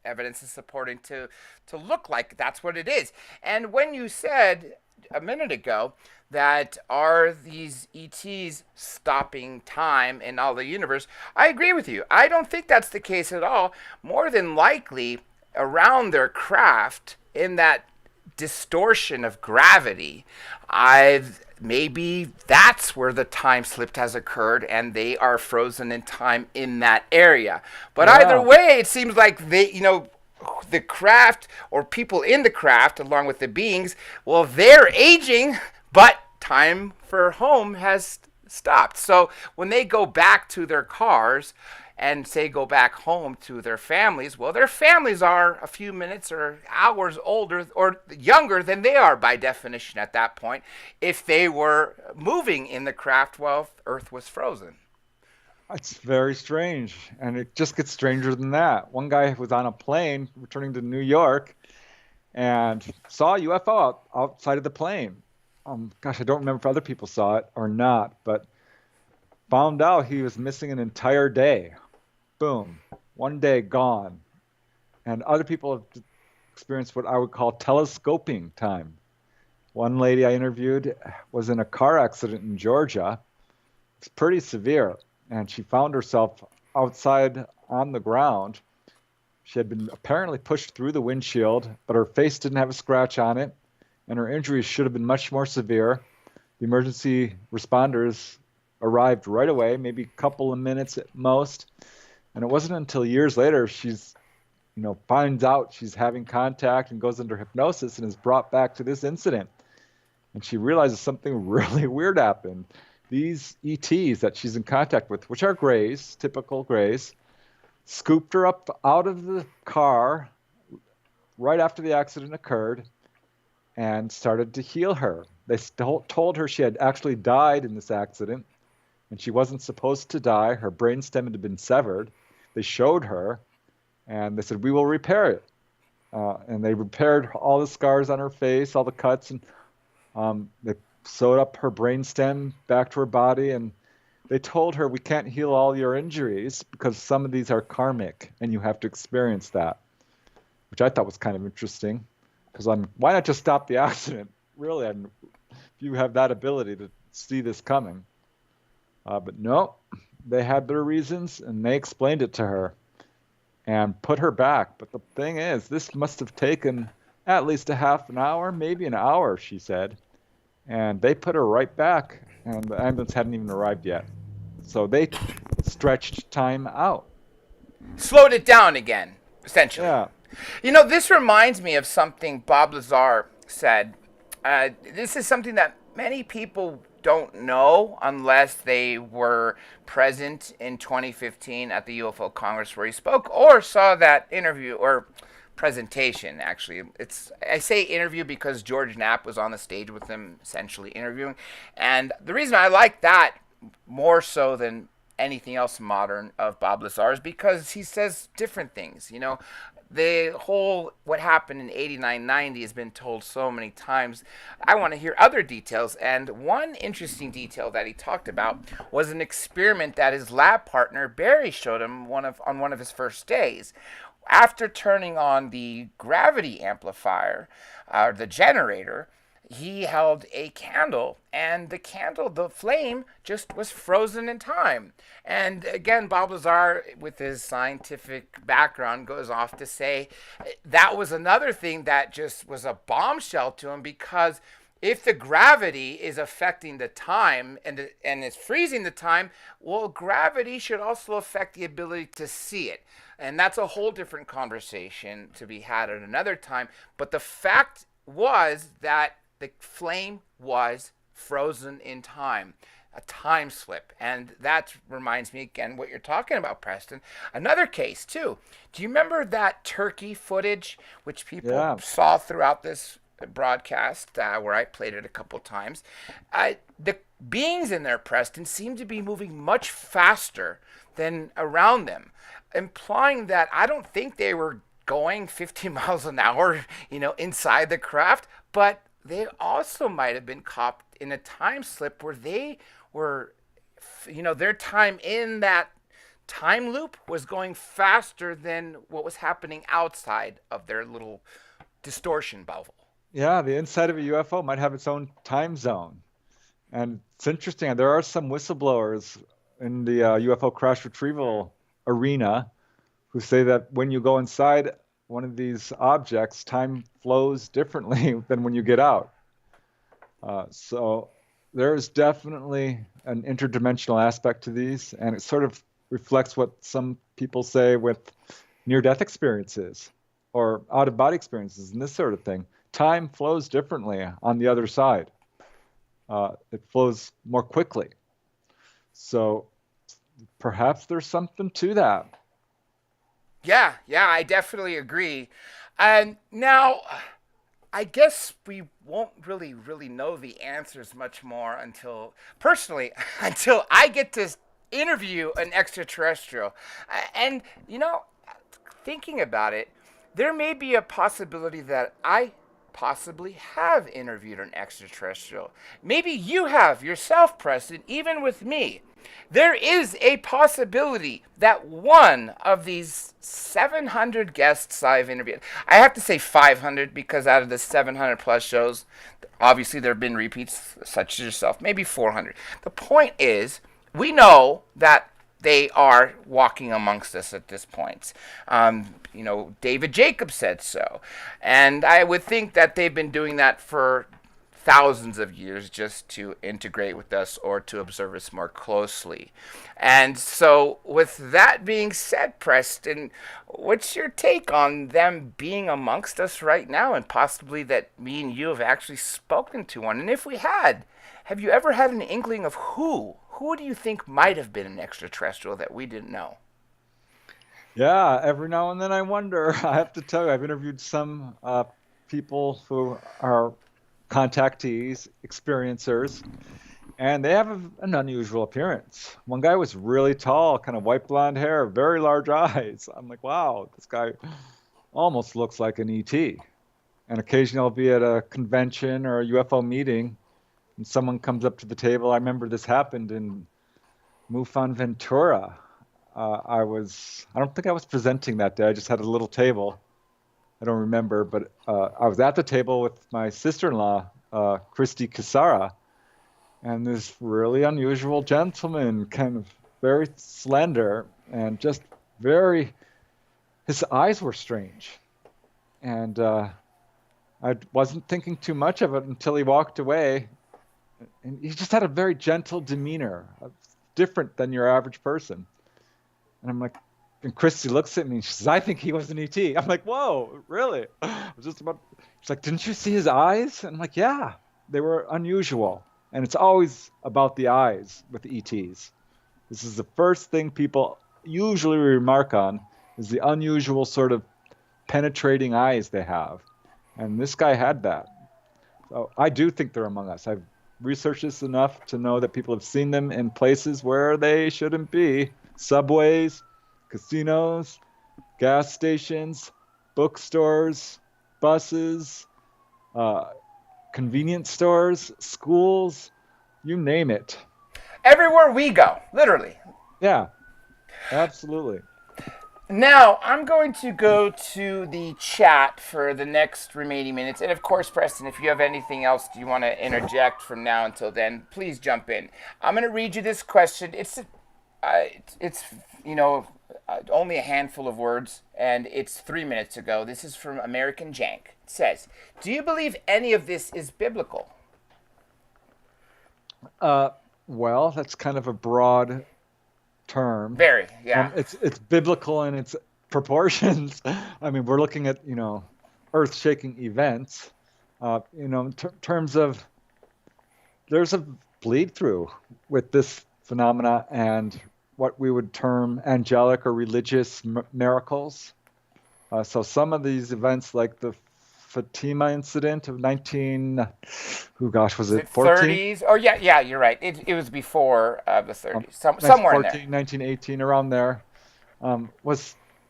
evidence is supporting to look like that's what it is. And when you said a minute ago that are these ETs stopping time in all the universe, I agree with you. I don't think that's the case at all. More than likely, around their craft, in that distortion of gravity, maybe that's where the time slip has occurred and they are frozen in time in that area. But either way, it seems like the craft or people in the craft along with the beings, well, they're aging, but time for home has stopped. So when they go back to their cars and say go back home to their families, well, their families are a few minutes or hours older or younger than they are by definition at that point if they were moving in the craft while Earth was frozen. It's very strange, and it just gets stranger than that. One guy was on a plane returning to New York and saw a UFO outside of the plane. Gosh, I don't remember if other people saw it or not, but found out he was missing an entire day. Boom, one day gone. And other people have experienced what I would call telescoping time. One lady I interviewed was in a car accident in Georgia. It's pretty severe, and she found herself outside on the ground. She had been apparently pushed through the windshield, but her face didn't have a scratch on it, and her injuries should have been much more severe. The emergency responders arrived right away, maybe a couple of minutes at most, and it wasn't until years later she's, finds out she's having contact and goes under hypnosis and is brought back to this incident. And she realizes something really weird happened. These ETs that she's in contact with, which are grays, typical grays, scooped her up out of the car right after the accident occurred and started to heal her. They told her she had actually died in this accident, and she wasn't supposed to die. Her brainstem had been severed. They showed her, and they said, "We will repair it." And they repaired all the scars on her face, all the cuts, and they sewed up her brainstem back to her body, and they told her, "We can't heal all your injuries because some of these are karmic, and you have to experience that," which I thought was kind of interesting, because why not just stop the accident? Really, if you have that ability to see this coming. But no, they had their reasons, and they explained it to her and put her back. But the thing is, this must have taken at least a half an hour, maybe an hour, she said. And they put her right back, and the ambulance hadn't even arrived yet. So they stretched time out. Slowed it down again, essentially. Yeah. This reminds me of something Bob Lazar said. This is something that many people don't know unless they were present in 2015 at the UFO Congress where he spoke or saw that interview or presentation. Actually, I say interview because George Knapp was on the stage with him essentially interviewing, and the reason I like that more so than anything else modern of Bob Lazar is because he says different things. The whole what happened in 89, 90 has been told so many times. I want to hear other details, and one interesting detail that he talked about was an experiment that his lab partner Barry showed him on one of his first days. After turning on the gravity amplifier, or the generator, he held a candle, and the flame just was frozen in time. And again, Bob Lazar, with his scientific background, goes off to say that was another thing that just was a bombshell to him, because if the gravity is affecting the time and it's freezing the time, well, gravity should also affect the ability to see it. And that's a whole different conversation to be had at another time. But the fact was that the flame was frozen in time, a time slip. And that reminds me again what you're talking about, Preston. Another case, too. Do you remember that turkey footage, which people saw throughout this broadcast, where I played it a couple times? The beings in there, Preston, seem to be moving much faster than around them, implying that I don't think they were going 50 miles an hour, inside the craft, but they also might have been caught in a time slip where they were, their time in that time loop was going faster than what was happening outside of their little distortion bubble. Yeah, the inside of a UFO might have its own time zone. And it's interesting. There are some whistleblowers in the UFO crash retrieval arena who say that when you go inside one of these objects, time flows differently than when you get out. So there's definitely an interdimensional aspect to these, and it sort of reflects what some people say with near-death experiences or out-of-body experiences and this sort of thing. Time flows differently on the other side. It flows more quickly. So perhaps there's something to that. Yeah, yeah, I definitely agree. And now, I guess we won't really know the answers much more until, personally, until I get to interview an extraterrestrial. And, thinking about it, there may be a possibility that I possibly have interviewed an extraterrestrial. Maybe you have yourself, Preston, even with me. There is a possibility that one of these 700 guests I've interviewed, I have to say 500 because out of the 700 plus shows, obviously there have been repeats such as yourself, maybe 400. The point is, we know that they are walking amongst us at this point. David Jacobs said so. And I would think that they've been doing that for thousands of years just to integrate with us or to observe us more closely. And so, with that being said, Preston, what's your take on them being amongst us right now and possibly that me and you have actually spoken to one? And if we had, have you ever had an inkling of who? Who do you think might have been an extraterrestrial that we didn't know? Yeah, every now and then I wonder. I have to tell you, I've interviewed some people who are contactees, experiencers, and they have an unusual appearance. One guy was really tall, kind of white blonde hair, very large eyes. I'm like, wow, this guy almost looks like an ET. And occasionally I'll be at a convention or a UFO meeting, and someone comes up to the table. I remember this happened in MUFON Ventura. I don't think I was presenting that day. I just had a little table. I don't remember, but I was at the table with my sister-in-law, Christy Casara, and this really unusual gentleman, kind of very slender and just his eyes were strange. And I wasn't thinking too much of it until he walked away. And he just had a very gentle demeanor, different than your average person. And I'm like, and Christy looks at me and she says, I think he was an ET. I'm like, whoa, really? She's like, didn't you see his eyes? And I'm like, yeah, they were unusual. And it's always about the eyes with ETs. This is the first thing people usually remark on is the unusual sort of penetrating eyes they have. And this guy had that. So I do think they're among us. I've researched this enough to know that people have seen them in places where they shouldn't be. Subways, casinos, gas stations, bookstores, buses, convenience stores, schools, you name it. Everywhere we go, literally. Yeah, absolutely. Now, I'm going to go to the chat for the next remaining minutes. And of course, Preston, if you have anything else you want to interject from now until then, please jump in. I'm going to read you this question. It's only a handful of words, and it's 3 minutes ago. This is from American Jank. It says, do you believe any of this is biblical? Well, that's kind of a broad term. Very, yeah. It's biblical in its proportions. I mean, we're looking at, earth-shaking events. In terms of, there's a bleed through with this phenomena and what we would term angelic or religious miracles. So some of these events, like the Fatima incident of 14? 30s? Oh, yeah, you're right. It was before the 30s, somewhere in there. 1918, around there,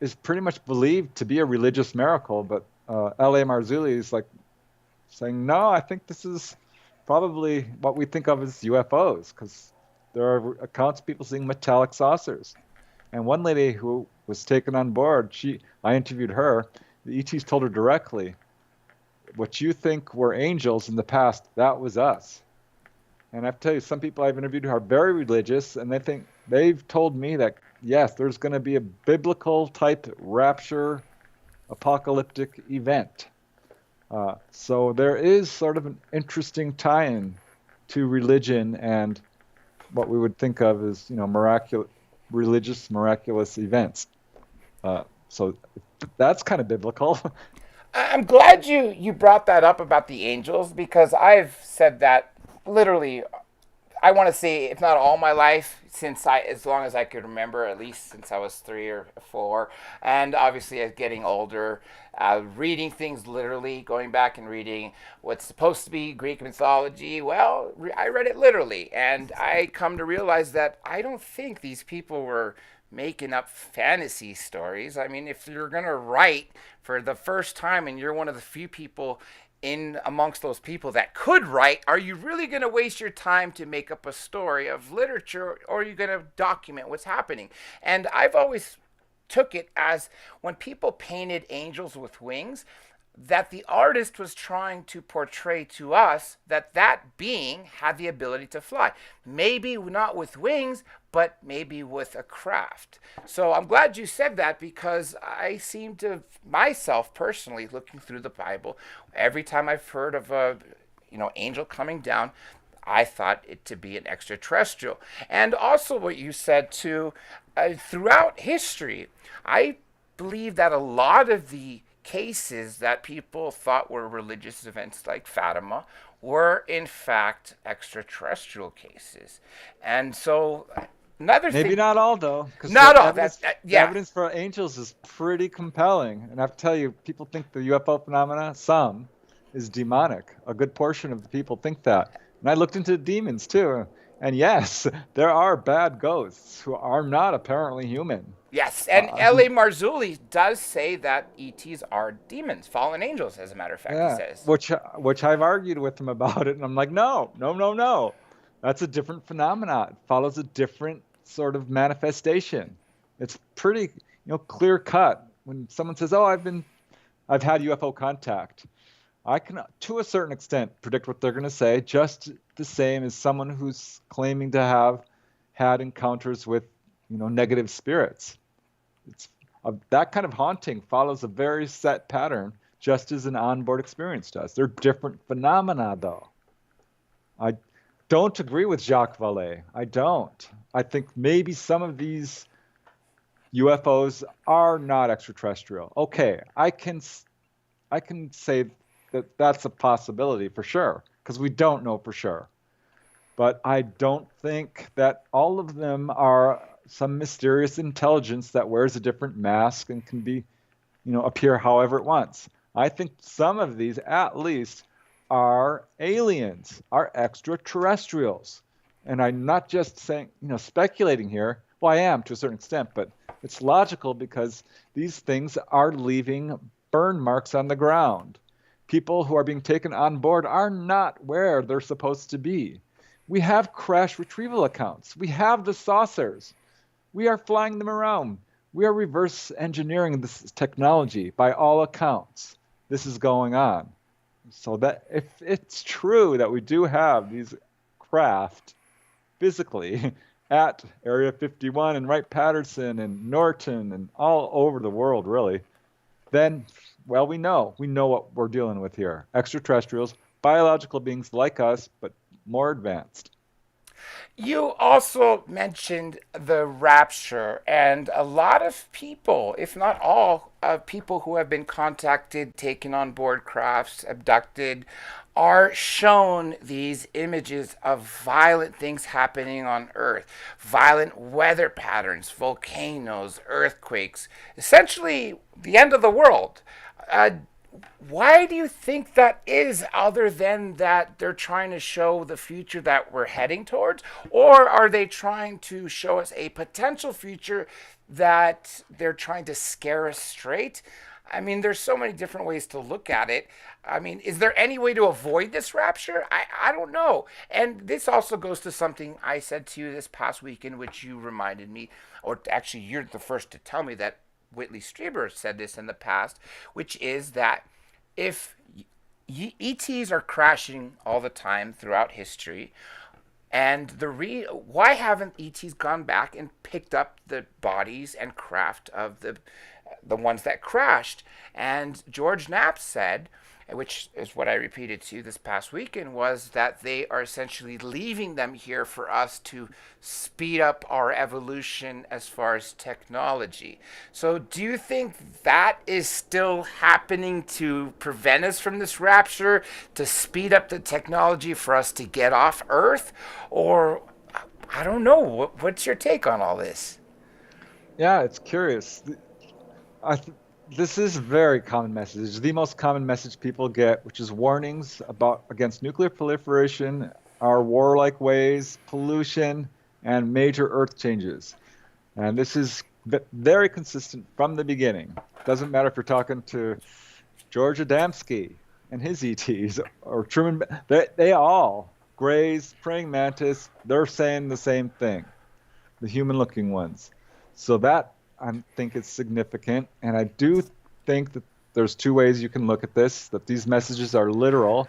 is pretty much believed to be a religious miracle. But L.A. Marzulli is like saying, no, I think this is probably what we think of as UFOs, because there are accounts of people seeing metallic saucers. And one lady who was taken on board, I interviewed her. The ETs told her directly, what you think were angels in the past, that was us. And I have to tell you, some people I've interviewed who are very religious, and they've told me that, yes, there's going to be a biblical type rapture apocalyptic event. So there is sort of an interesting tie-in to religion and what we would think of as, miraculous events. So that's kind of biblical. I'm glad you brought that up about the angels, because I've said that literally I want to say, if not all my life, as long as I could remember, at least since I was 3 or 4, and obviously as getting older, reading things literally, going back and reading what's supposed to be Greek mythology. Well, I read it literally, and I come to realize that I don't think these people were making up fantasy stories. I mean, if you're gonna write for the first time and you're one of the few people in amongst those people that could write, are you really going to waste your time to make up a story of literature, or are you going to document what's happening? And I've always took it as when people painted angels with wings, that the artist was trying to portray to us that that being had the ability to fly. Maybe not with wings, but maybe with a craft. So I'm glad you said that, because I seem to myself personally, looking through the Bible, every time I've heard of a angel coming down, I thought it to be an extraterrestrial. And also what you said too, throughout history, I believe that a lot of the cases that people thought were religious events like Fatima were in fact extraterrestrial cases. And so another Maybe thing, not all, though, because not the all evidence, that, the yeah. evidence for angels is pretty compelling. And I have to tell you, people think the UFO phenomena, some, is demonic. A good portion of the people think that. And I looked into demons too. And yes, there are bad ghosts who are not apparently human. Yes, and L.A. Marzulli does say that ETs are demons, fallen angels, as a matter of fact, he Yeah, says. which I've argued with him about it, and I'm like, no, no, no, no. That's a different phenomenon. It follows a different sort of manifestation. It's pretty, clear cut. When someone says, "Oh, I've had UFO contact," I can, to a certain extent, predict what they're going to say, just the same as someone who's claiming to have had encounters with, negative spirits. It's that kind of haunting follows a very set pattern, just as an onboard experience does. They're different phenomena, though. I don't agree with Jacques Vallée. I don't. I think maybe some of these UFOs are not extraterrestrial. Okay, I can say that that's a possibility for sure, because we don't know for sure. But I don't think that all of them are some mysterious intelligence that wears a different mask and can be, appear however it wants. I think some of these, at least, are aliens, are extraterrestrials. And I'm not just saying, speculating here. Well, I am to a certain extent, but it's logical because these things are leaving burn marks on the ground. People who are being taken on board are not where they're supposed to be. We have crash retrieval accounts. We have the saucers. We are flying them around. We are reverse engineering this technology by all accounts. This is going on. So that if it's true that we do have these craft physically at Area 51 and Wright-Patterson and Norton and all over the world, really, then, well, we know what we're dealing with here. Extraterrestrials, biological beings like us, but more advanced. You also mentioned the rapture, and a lot of people, if not all, people who have been contacted, taken on board crafts, abducted, are shown these images of violent things happening on Earth, violent weather patterns, volcanoes, earthquakes, essentially the end of the world. Why do you think that is, other than that they're trying to show the future that we're heading towards? Or are they trying to show us a potential future that they're trying to scare us straight? I mean, there's so many different ways to look at it. I mean, is there any way to avoid this rapture? I don't know. And this also goes to something I said to you this past week, in which you reminded me, or actually, you're the first to tell me that Whitley Strieber said this in the past, which is that if ETs are crashing all the time throughout history, and why haven't ETs gone back and picked up the bodies and craft of the ones that crashed? And George Knapp said, which is what I repeated to you this past weekend, was that they are essentially leaving them here for us to speed up our evolution as far as technology. So, do you think that is still happening to prevent us from this rapture, to speed up the technology for us to get off Earth? Or, I don't know, what's your take on all this? Yeah, it's curious. I th- this is a very common message. It's the most common message people get, which is warnings about against nuclear proliferation, our warlike ways, pollution, and major Earth changes. And this is very consistent from the beginning. Doesn't matter if you're talking to George Adamski and his ETs or Truman. They all, Greys, praying mantis, they're saying the same thing, the human-looking ones. So that I think is significant, and I do think that there's two ways you can look at this, that these messages are literal,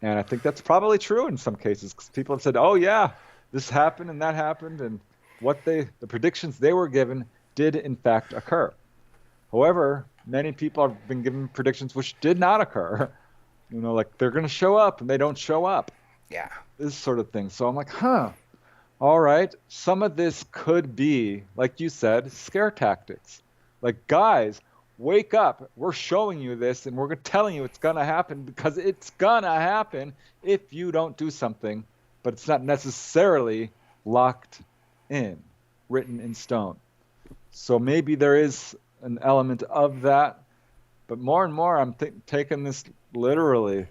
and I think that's probably true in some cases, because people have said, oh yeah, this happened and that happened, and the predictions they were given did in fact occur. However, many people have been given predictions which did not occur. Like they're going to show up and they don't show up. Yeah. This sort of thing. So I'm like, all right, some of this could be, like you said, scare tactics. Like, guys, wake up. We're showing you this, and we're telling you it's going to happen because it's going to happen if you don't do something, but it's not necessarily locked in, written in stone. So maybe there is an element of that, but more and more I'm taking this literally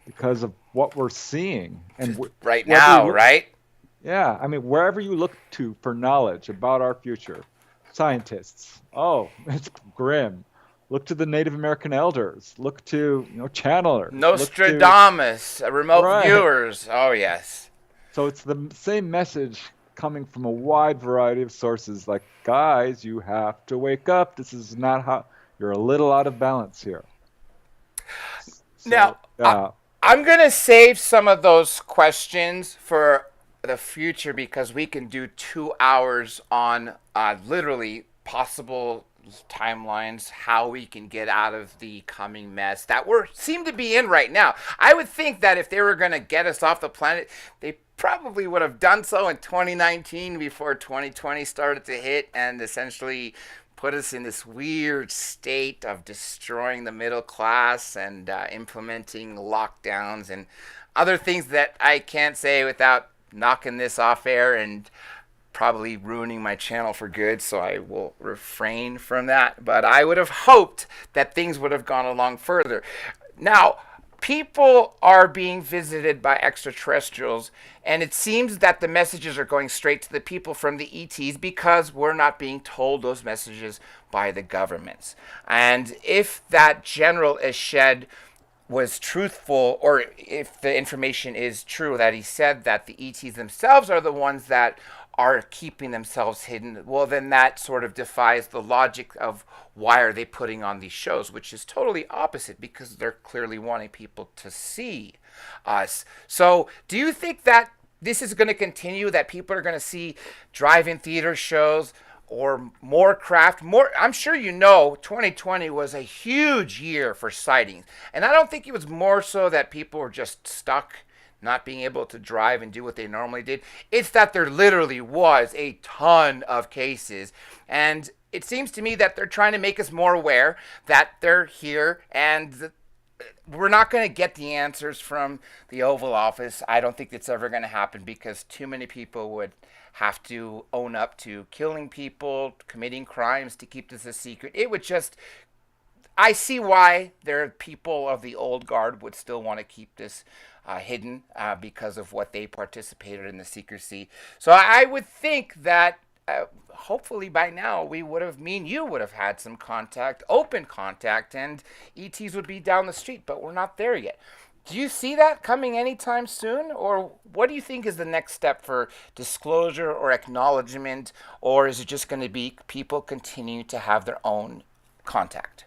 because of what we're seeing. And right now, right? Yeah, I mean, wherever you look to for knowledge about our future, scientists, oh, it's grim. Look to the Native American elders. Look to, channelers. Nostradamus, remote viewers. Oh, yes. So it's the same message coming from a wide variety of sources. Like, guys, you have to wake up. This is not how, you're a little out of balance here. Now, I'm going to save some of those questions for the future because we can do 2 hours on literally possible timelines, how we can get out of the coming mess that we seem to be in right now. I would think that if they were going to get us off the planet, they probably would have done so in 2019 before 2020 started to hit and essentially put us in this weird state of destroying the middle class and implementing lockdowns and other things that I can't say without knocking this off air and probably ruining my channel for good, so I will refrain from that. But I would have hoped that things would have gone along further. Now, people are being visited by extraterrestrials, and it seems that the messages are going straight to the people from the ETs because we're not being told those messages by the governments. And if that General Eshed was truthful, or if the information is true that he said that the ETs themselves are the ones that are keeping themselves hidden, well, then that sort of defies the logic of why are they putting on these shows, which is totally opposite because they're clearly wanting people to see us. So do you think that this is going to continue, that people are going to see drive-in theater shows or more craft, I'm sure 2020 was a huge year for sightings. And I don't think it was more so that people were just stuck not being able to drive and do what they normally did. It's that there literally was a ton of cases. And it seems to me that they're trying to make us more aware that they're here and we're not going to get the answers from the Oval Office. I don't think it's ever going to happen because too many people would have to own up to killing people, committing crimes to keep this a secret. It would just, I see why there are people of the old guard would still want to keep this hidden because of what they participated in the secrecy. So I would think that hopefully by now you would have had some contact, open contact, and ETs would be down the street, but we're not there yet. Do you see that coming anytime soon? Or what do you think is the next step for disclosure or acknowledgement? Or is it just going to be people continue to have their own contact?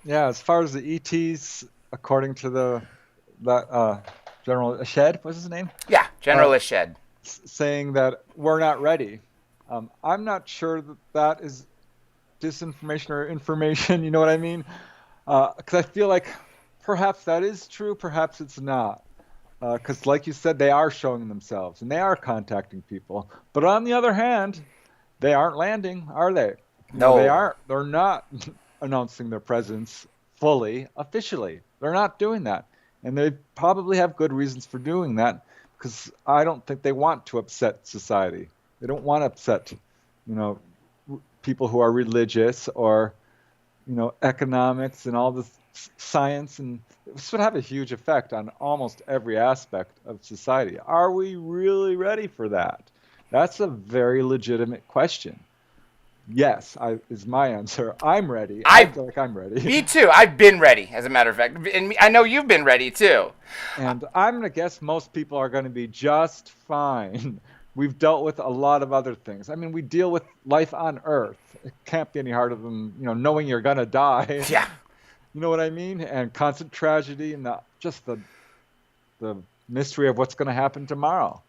Yeah, as far as the ETs, according to that General Eshed, what's his name? Yeah, General Eshed. Saying that we're not ready. I'm not sure that is disinformation or information, you know what I mean? Because I feel like perhaps that is true, perhaps it's not. Because, like you said, they are showing themselves and they are contacting people. But on the other hand, they aren't landing, are they? They No. aren't. They're not announcing their presence fully, officially. They're not doing that. And they probably have good reasons for doing that because I don't think they want to upset society. They don't want to upset, you know, people who are religious or, economics and all this science. And this would have a huge effect on almost every aspect of society. Are we really ready for that? That's a very legitimate question. Yes, is my answer. I'm ready. I I feel like I'm ready. Me too. I've been ready, as a matter of fact, and I know you've been ready too. And I'm going to guess most people are going to be just fine. We've dealt with a lot of other things. I mean, we deal with life on Earth. It can't be any harder than, knowing you're going to die. Yeah. You know what I mean? And constant tragedy and the mystery of what's going to happen tomorrow.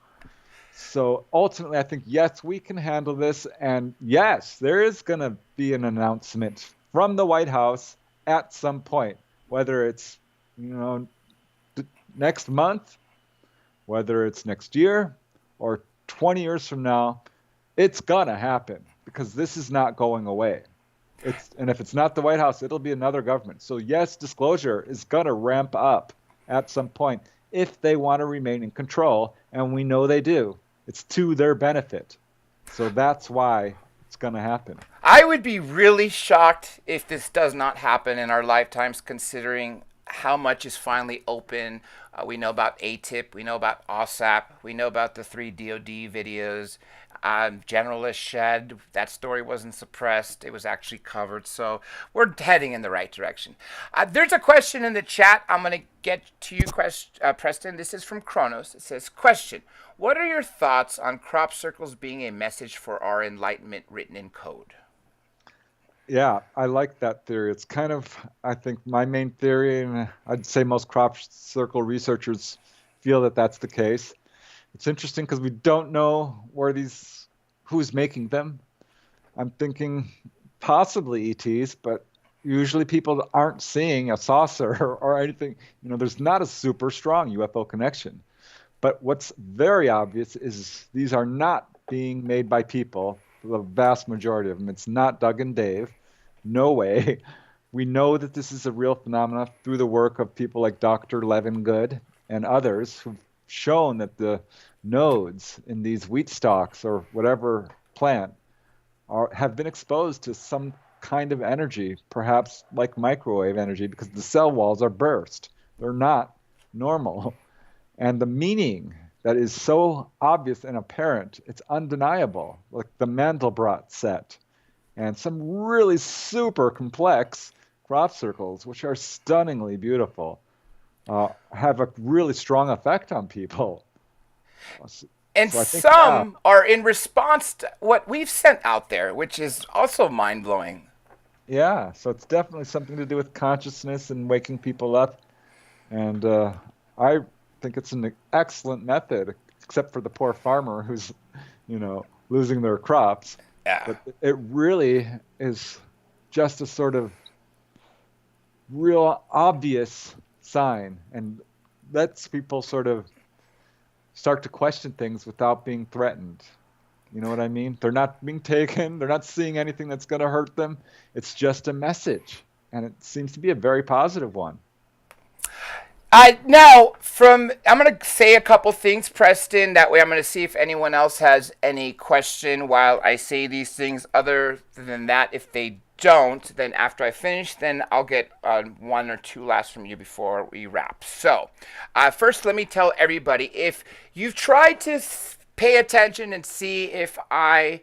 So ultimately, I think, yes, we can handle this. And yes, there is going to be an announcement from the White House at some point, whether it's, next month, whether it's next year or 20 years from now, it's going to happen because this is not going away. And if it's not the White House, it'll be another government. So yes, disclosure is going to ramp up at some point if they want to remain in control, and we know they do. It's to their benefit. So that's why it's going to happen. I would be really shocked if this does not happen in our lifetimes, considering how much is finally open. We know about ATIP, we know about OSAP, we know about the 3 DoD videos. Generalist Shed, that story wasn't suppressed. It was actually covered. So we're heading in the right direction. There's a question in the chat. I'm going to get to you, Preston. This is from Kronos. It says, question, what are your thoughts on crop circles being a message for our enlightenment written in code? Yeah, I like that theory. It's kind of, I think, my main theory, and I'd say most crop circle researchers feel that that's the case. It's interesting because we don't know who's making them. I'm thinking possibly ETs, but usually people aren't seeing a saucer or anything. There's not a super strong UFO connection. But what's very obvious is these are not being made by people, the vast majority of them. It's not Doug and Dave. No way. We know that this is a real phenomenon through the work of people like Dr. Levin Good and others who've shown that the nodes in these wheat stalks or whatever plant have been exposed to some kind of energy, perhaps like microwave energy, because the cell walls are burst. They're not normal. And the meaning that is so obvious and apparent, it's undeniable, like the Mandelbrot set and some really super complex crop circles, which are stunningly beautiful. Have a really strong effect on people. And so I think, some are in response to what we've sent out there, which is also mind-blowing. Yeah, so it's definitely something to do with consciousness and waking people up. And I think it's an excellent method, except for the poor farmer who's, losing their crops. Yeah. But it really is just a sort of real obvious sign and lets people sort of start to question things without being threatened. You know what I mean? They're not being taken. They're not seeing anything that's going to hurt them. It's just a message. And it seems to be a very positive one. I'm going to say a couple things, Preston. That way I'm going to see if anyone else has any question while I say these things. Other than that, if they don't, then after I finish, then I'll get 1 or 2 last from you before we wrap. So, first, let me tell everybody, if you've tried to pay attention and see if I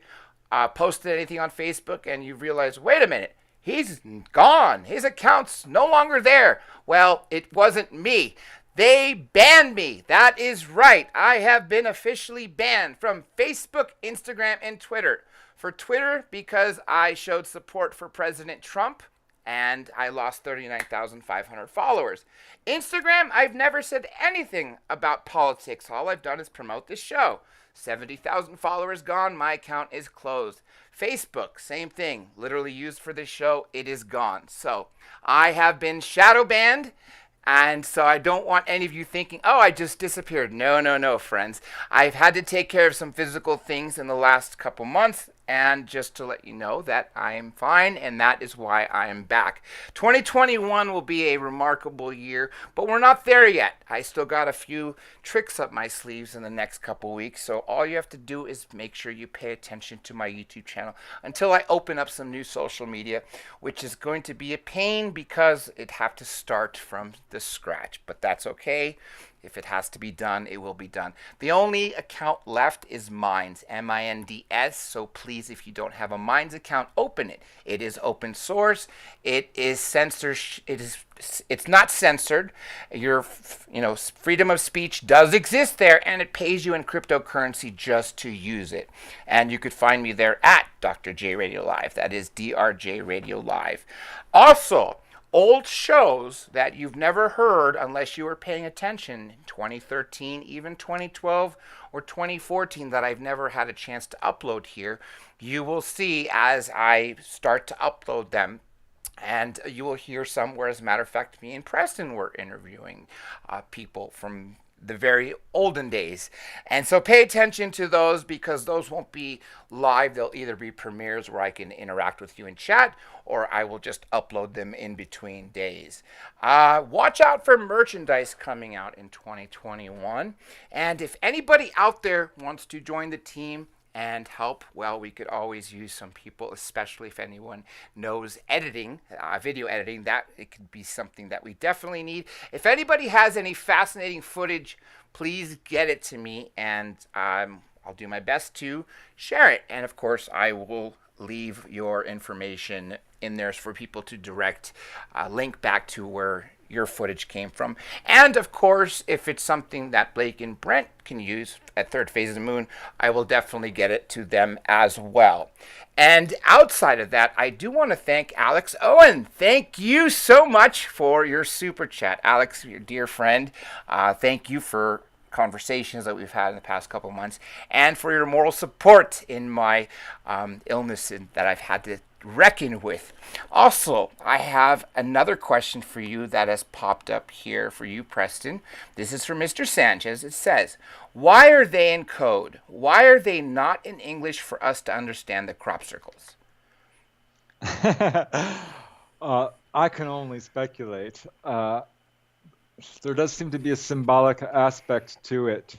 posted anything on Facebook and you realize, wait a minute, he's gone. His account's no longer there. Well, it wasn't me. They banned me. That is right. I have been officially banned from Facebook, Instagram, and Twitter. For Twitter, because I showed support for President Trump, and I lost 39,500 followers. Instagram, I've never said anything about politics. All I've done is promote this show. 70,000 followers gone, my account is closed. Facebook, same thing. Literally used for this show, it is gone. So, I have been shadow banned. And so I don't want any of you thinking, oh, I just disappeared. No, no, no, friends. I've had to take care of some physical things in the last couple months. And just to let you know that I am fine, and that is why I am back. 2021 will be a remarkable year, but we're not there yet. I still got a few tricks up my sleeves in the next couple weeks, so all you have to do is make sure you pay attention to my YouTube channel until I open up some new social media, which is going to be a pain because it have to start from the scratch, but that's okay. If it has to be done, it will be done. The only account left is Minds, M-I-N-D-S. So please, if you don't have a Minds account, open it. It is open source. It is it's not censored. Your freedom of speech does exist there, and it pays you in cryptocurrency just to use it. And you could find me there at Dr. J Radio Live. That is DRJ Radio Live. Also, old shows that you've never heard unless you were paying attention in 2013, even 2012 or 2014 that I've never had a chance to upload here, you will see as I start to upload them. And you will hear some where, as a matter of fact, me and Preston were interviewing people from the very olden days. And so pay attention to those because those won't be live. They'll either be premieres where I can interact with you in chat, or I will just upload them in between days. Watch out for merchandise coming out in 2021. And if anybody out there wants to join the team and help, well, we could always use some people, especially if anyone knows editing, video editing. That it could be something that we definitely need. If anybody has any fascinating footage, please get it to me, and I'll do my best to share it. And of course, I will leave your information in there for people to direct link back to where your footage came from. And of course, if it's something that Blake and Brent can use at Third Phase of the Moon, I will definitely get it to them as well. And outside of that, I do want to thank Alex Owen. Thank you so much for your super chat. Alex, your dear friend, thank you for conversations that we've had in the past couple months and for your moral support in my illness that I've had to reckon with. Also, I have another question for you that has popped up here for you, Preston. This is from Mr. Sanchez. It says, why are they in code? Why are they not in English for us to understand the crop circles? I can only speculate. There does seem to be a symbolic aspect to it,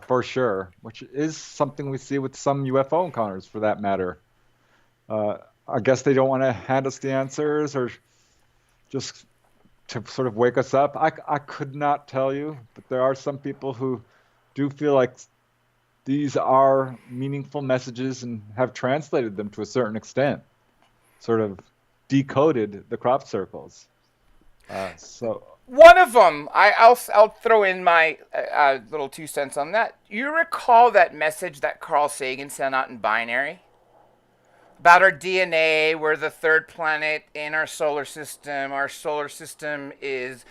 for sure, which is something we see with some UFO encounters, for that matter. I guess they don't want to hand us the answers, or just to sort of wake us up. I could not tell you, but there are some people who do feel like these are meaningful messages and have translated them to a certain extent, sort of decoded the crop circles. So one of them, I'll throw in my little 2 cents on that. You recall that message that Carl Sagan sent out in Binary? About our DNA, we're the third planet in our solar system. Our solar system is,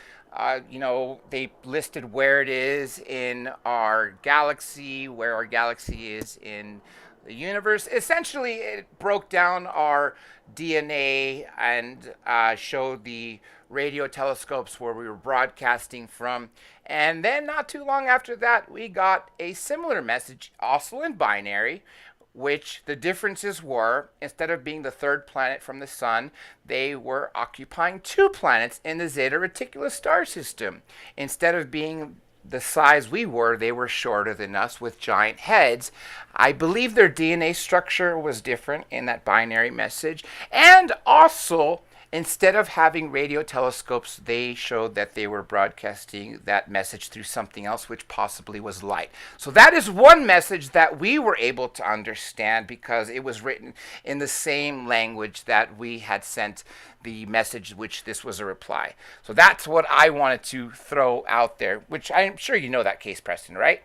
they listed where it is in our galaxy, where our galaxy is in the universe. Essentially, it broke down our DNA and showed the radio telescopes where we were broadcasting from. And then not too long after that, we got a similar message, also in Binary, which the differences were, instead of being the third planet from the sun, they were occupying 2 planets in the Zeta Reticuli star system. Instead of being the size we were, they were shorter than us with giant heads. I believe their DNA structure was different in that Binary message. And also, instead of having radio telescopes, they showed that they were broadcasting that message through something else, which possibly was light. So that is one message that we were able to understand because it was written in the same language that we had sent the message, which this was a reply. So that's what I wanted to throw out there, which I'm sure you know that case, Preston, right?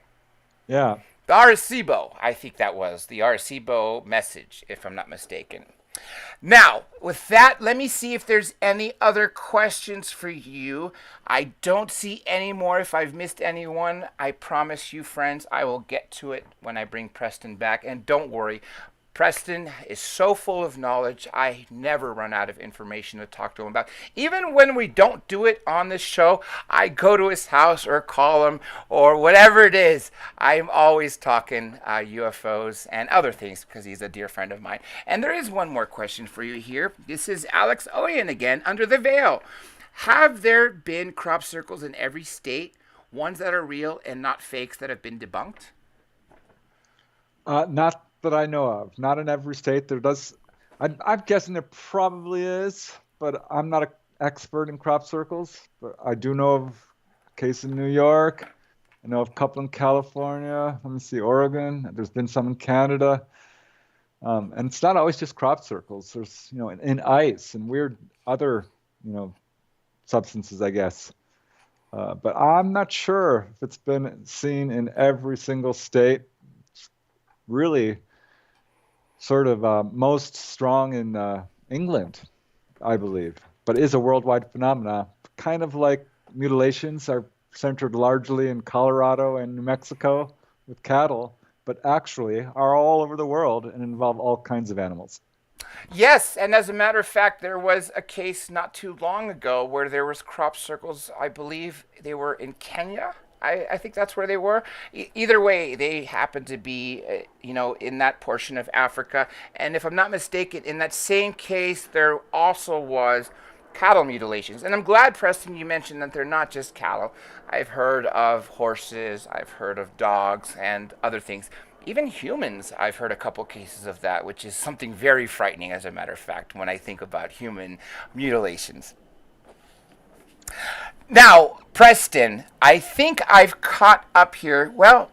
yeah. The Arecibo, I think that was the Arecibo message, if I'm not mistaken. Now, with that, let me see if there's any other questions for you. I don't see any more. If I've missed anyone, I promise you, friends, I will get to it when I bring Preston back. And don't worry, Preston is so full of knowledge. I never run out of information to talk to him about. Even when we don't do it on this show, I go to his house or call him or whatever it is. I'm always talking UFOs and other things because he's a dear friend of mine. And there is one more question for you here. This is Alex Oyen again, Under the Veil. Have there been crop circles in every state, ones that are real and not fakes that have been debunked? Not that I know of. Not in every state. There does. I'm guessing there probably is, but I'm not an expert in crop circles. But I do know of a case in New York. I know of a couple in California. Let me see, Oregon. There's been some in Canada. And it's not always just crop circles. There's, in ice and weird other, substances, I guess. But I'm not sure if it's been seen in every single state. It's really sort of most strong in England, I believe, but is a worldwide phenomenon. Kind of like mutilations are centered largely in Colorado and New Mexico with cattle, but actually are all over the world and involve all kinds of animals. Yes, and as a matter of fact, there was a case not too long ago where there was crop circles. I believe they were in Kenya. I think that's where they were. Either way, they happened to be, in that portion of Africa. And if I'm not mistaken, in that same case, there also was cattle mutilations. And I'm glad, Preston, you mentioned that they're not just cattle. I've heard of horses, I've heard of dogs, and other things. Even humans, I've heard a couple cases of that, which is something very frightening, as a matter of fact, when I think about human mutilations. Now, Preston, I think I've caught up here. Well,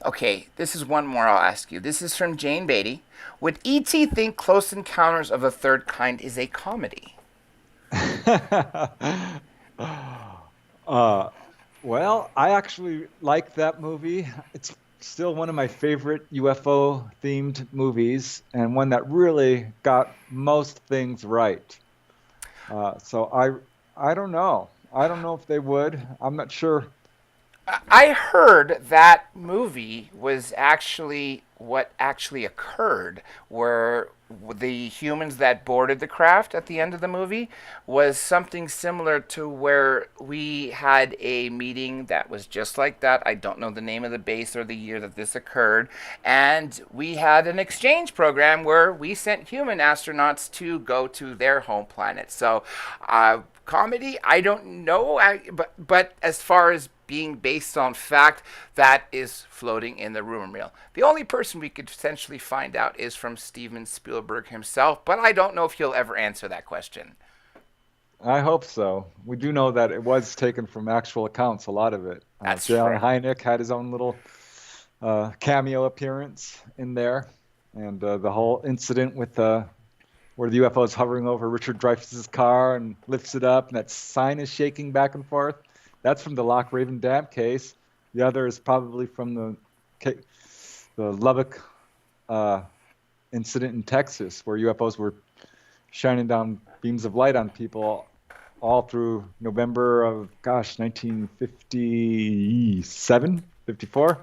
okay, this is one more I'll ask you. This is from Jane Beatty. Would E.T. think Close Encounters of the Third Kind is a comedy? Well, I actually like that movie. It's still one of my favorite UFO-themed movies and one that really got most things right. So I don't know. I don't know if they would. I'm not sure. I heard that movie was actually what actually occurred, where the humans that boarded the craft at the end of the movie was something similar to where we had a meeting that was just like that. I don't know the name of the base or the year that this occurred. And we had an exchange program where we sent human astronauts to go to their home planet. So, comedy, I don't know. But as far as being based on fact, that is floating in the rumor mill. The only person we could potentially find out is from Steven Spielberg himself, but I don't know if he'll ever answer that question. I hope so. We do know that it was taken from actual accounts, a lot of it. That's J.R. right. Hynek had his own little cameo appearance in there, and the whole incident with where the UFO is hovering over Richard Dreyfuss's car and lifts it up, and that sign is shaking back and forth. That's from the Loch Raven Dam case. The other is probably from the Lubbock incident in Texas, where UFOs were shining down beams of light on people all through November of, 1957, 54.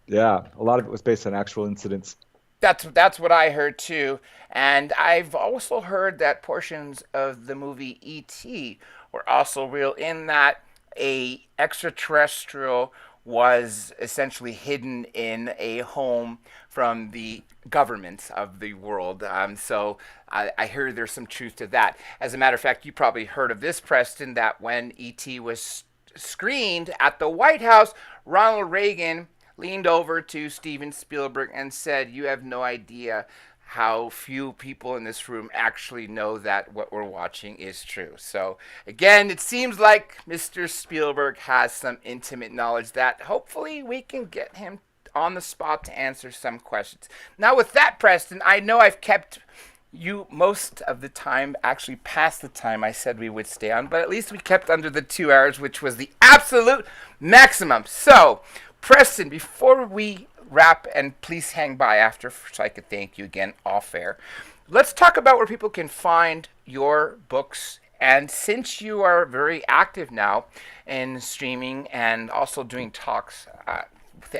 Yeah, a lot of it was based on actual incidents. That's what I heard too, and I've also heard that portions of the movie E.T. were also real, in that a extraterrestrial was essentially hidden in a home from the governments of the world. So I hear there's some truth to that. As a matter of fact, you probably heard of this, Preston, that when E.T. was screened at the White House, Ronald Reagan leaned over to Steven Spielberg and said, "You have no idea how few people in this room actually know that what we're watching is true." So again, it seems like Mr. Spielberg has some intimate knowledge that hopefully we can get him on the spot to answer some questions. Now with that, Preston, I know I've kept you most of the time, actually past the time I said we would stay on, but at least we kept under the 2 hours, which was the absolute maximum. So Preston, before we wrap, and please hang by after so I could thank you again off air, let's talk about where people can find your books. And since you are very active now in streaming and also doing talks,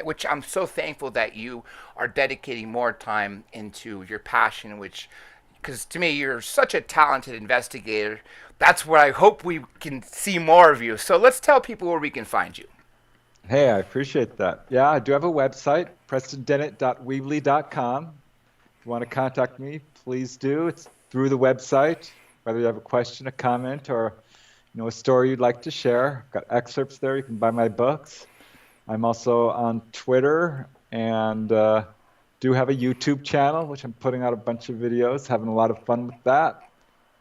which I'm so thankful that you are dedicating more time into your passion, which, because to me, you're such a talented investigator. That's where I hope we can see more of you. So let's tell people where we can find you. Hey, I appreciate that. Yeah, I do have a website, prestondennett.weebly.com. If you want to contact me, please do. It's through the website, whether you have a question, a comment, or a story you'd like to share. I've got excerpts there. You can buy my books. I'm also on Twitter and do have a YouTube channel, which I'm putting out a bunch of videos, having a lot of fun with that.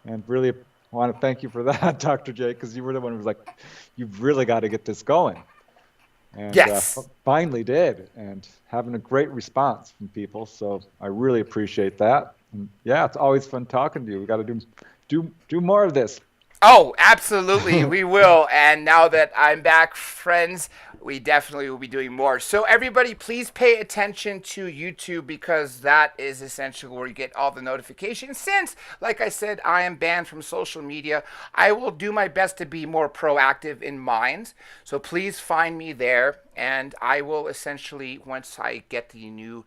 And really want to thank you for that, Dr. J, because you were the one who was like, you've really got to get this going. And Yes. finally did, and having a great response from people. So I really appreciate that. And yeah, it's always fun talking to you. We got to do more of this. Oh, absolutely, we will. And now that I'm back, friends, we definitely will be doing more. So, everybody, please pay attention to YouTube because that is essentially where you get all the notifications. Since, like I said, I am banned from social media, I will do my best to be more proactive in mine. So, please find me there, and I will essentially, once I get the new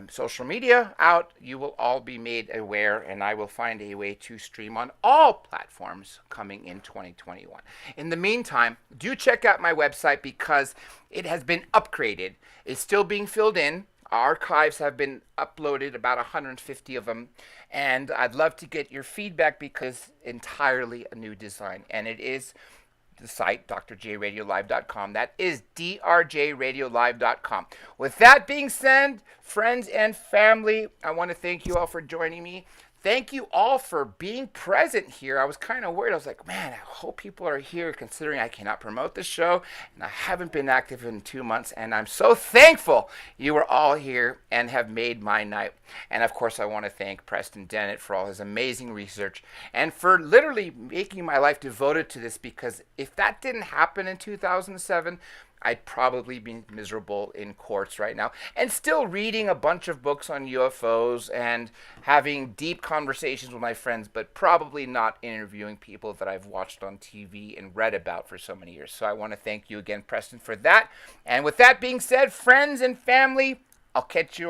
social media out, you will all be made aware, and I will find a way to stream on all platforms coming in 2021. In the meantime, do check out my website because it has been upgraded. It's still being filled in. Archives have been uploaded, about 150 of them, and I'd love to get your feedback because it's entirely a new design, and it is the site, drjradiolive.com. That is drjradiolive.com. With that being said, friends and family, I want to thank you all for joining me. Thank you all for being present here. I was kind of worried. I was like, man, I hope people are here considering I cannot promote the show and I haven't been active in 2 months. And I'm so thankful you were all here and have made my night. And of course, I want to thank Preston Dennett for all his amazing research and for literally making my life devoted to this, because if that didn't happen in 2007, I'd probably be miserable in courts right now and still reading a bunch of books on UFOs and having deep conversations with my friends, but probably not interviewing people that I've watched on TV and read about for so many years. So I want to thank you again, Preston, for that. And with that being said, friends and family, I'll catch you all.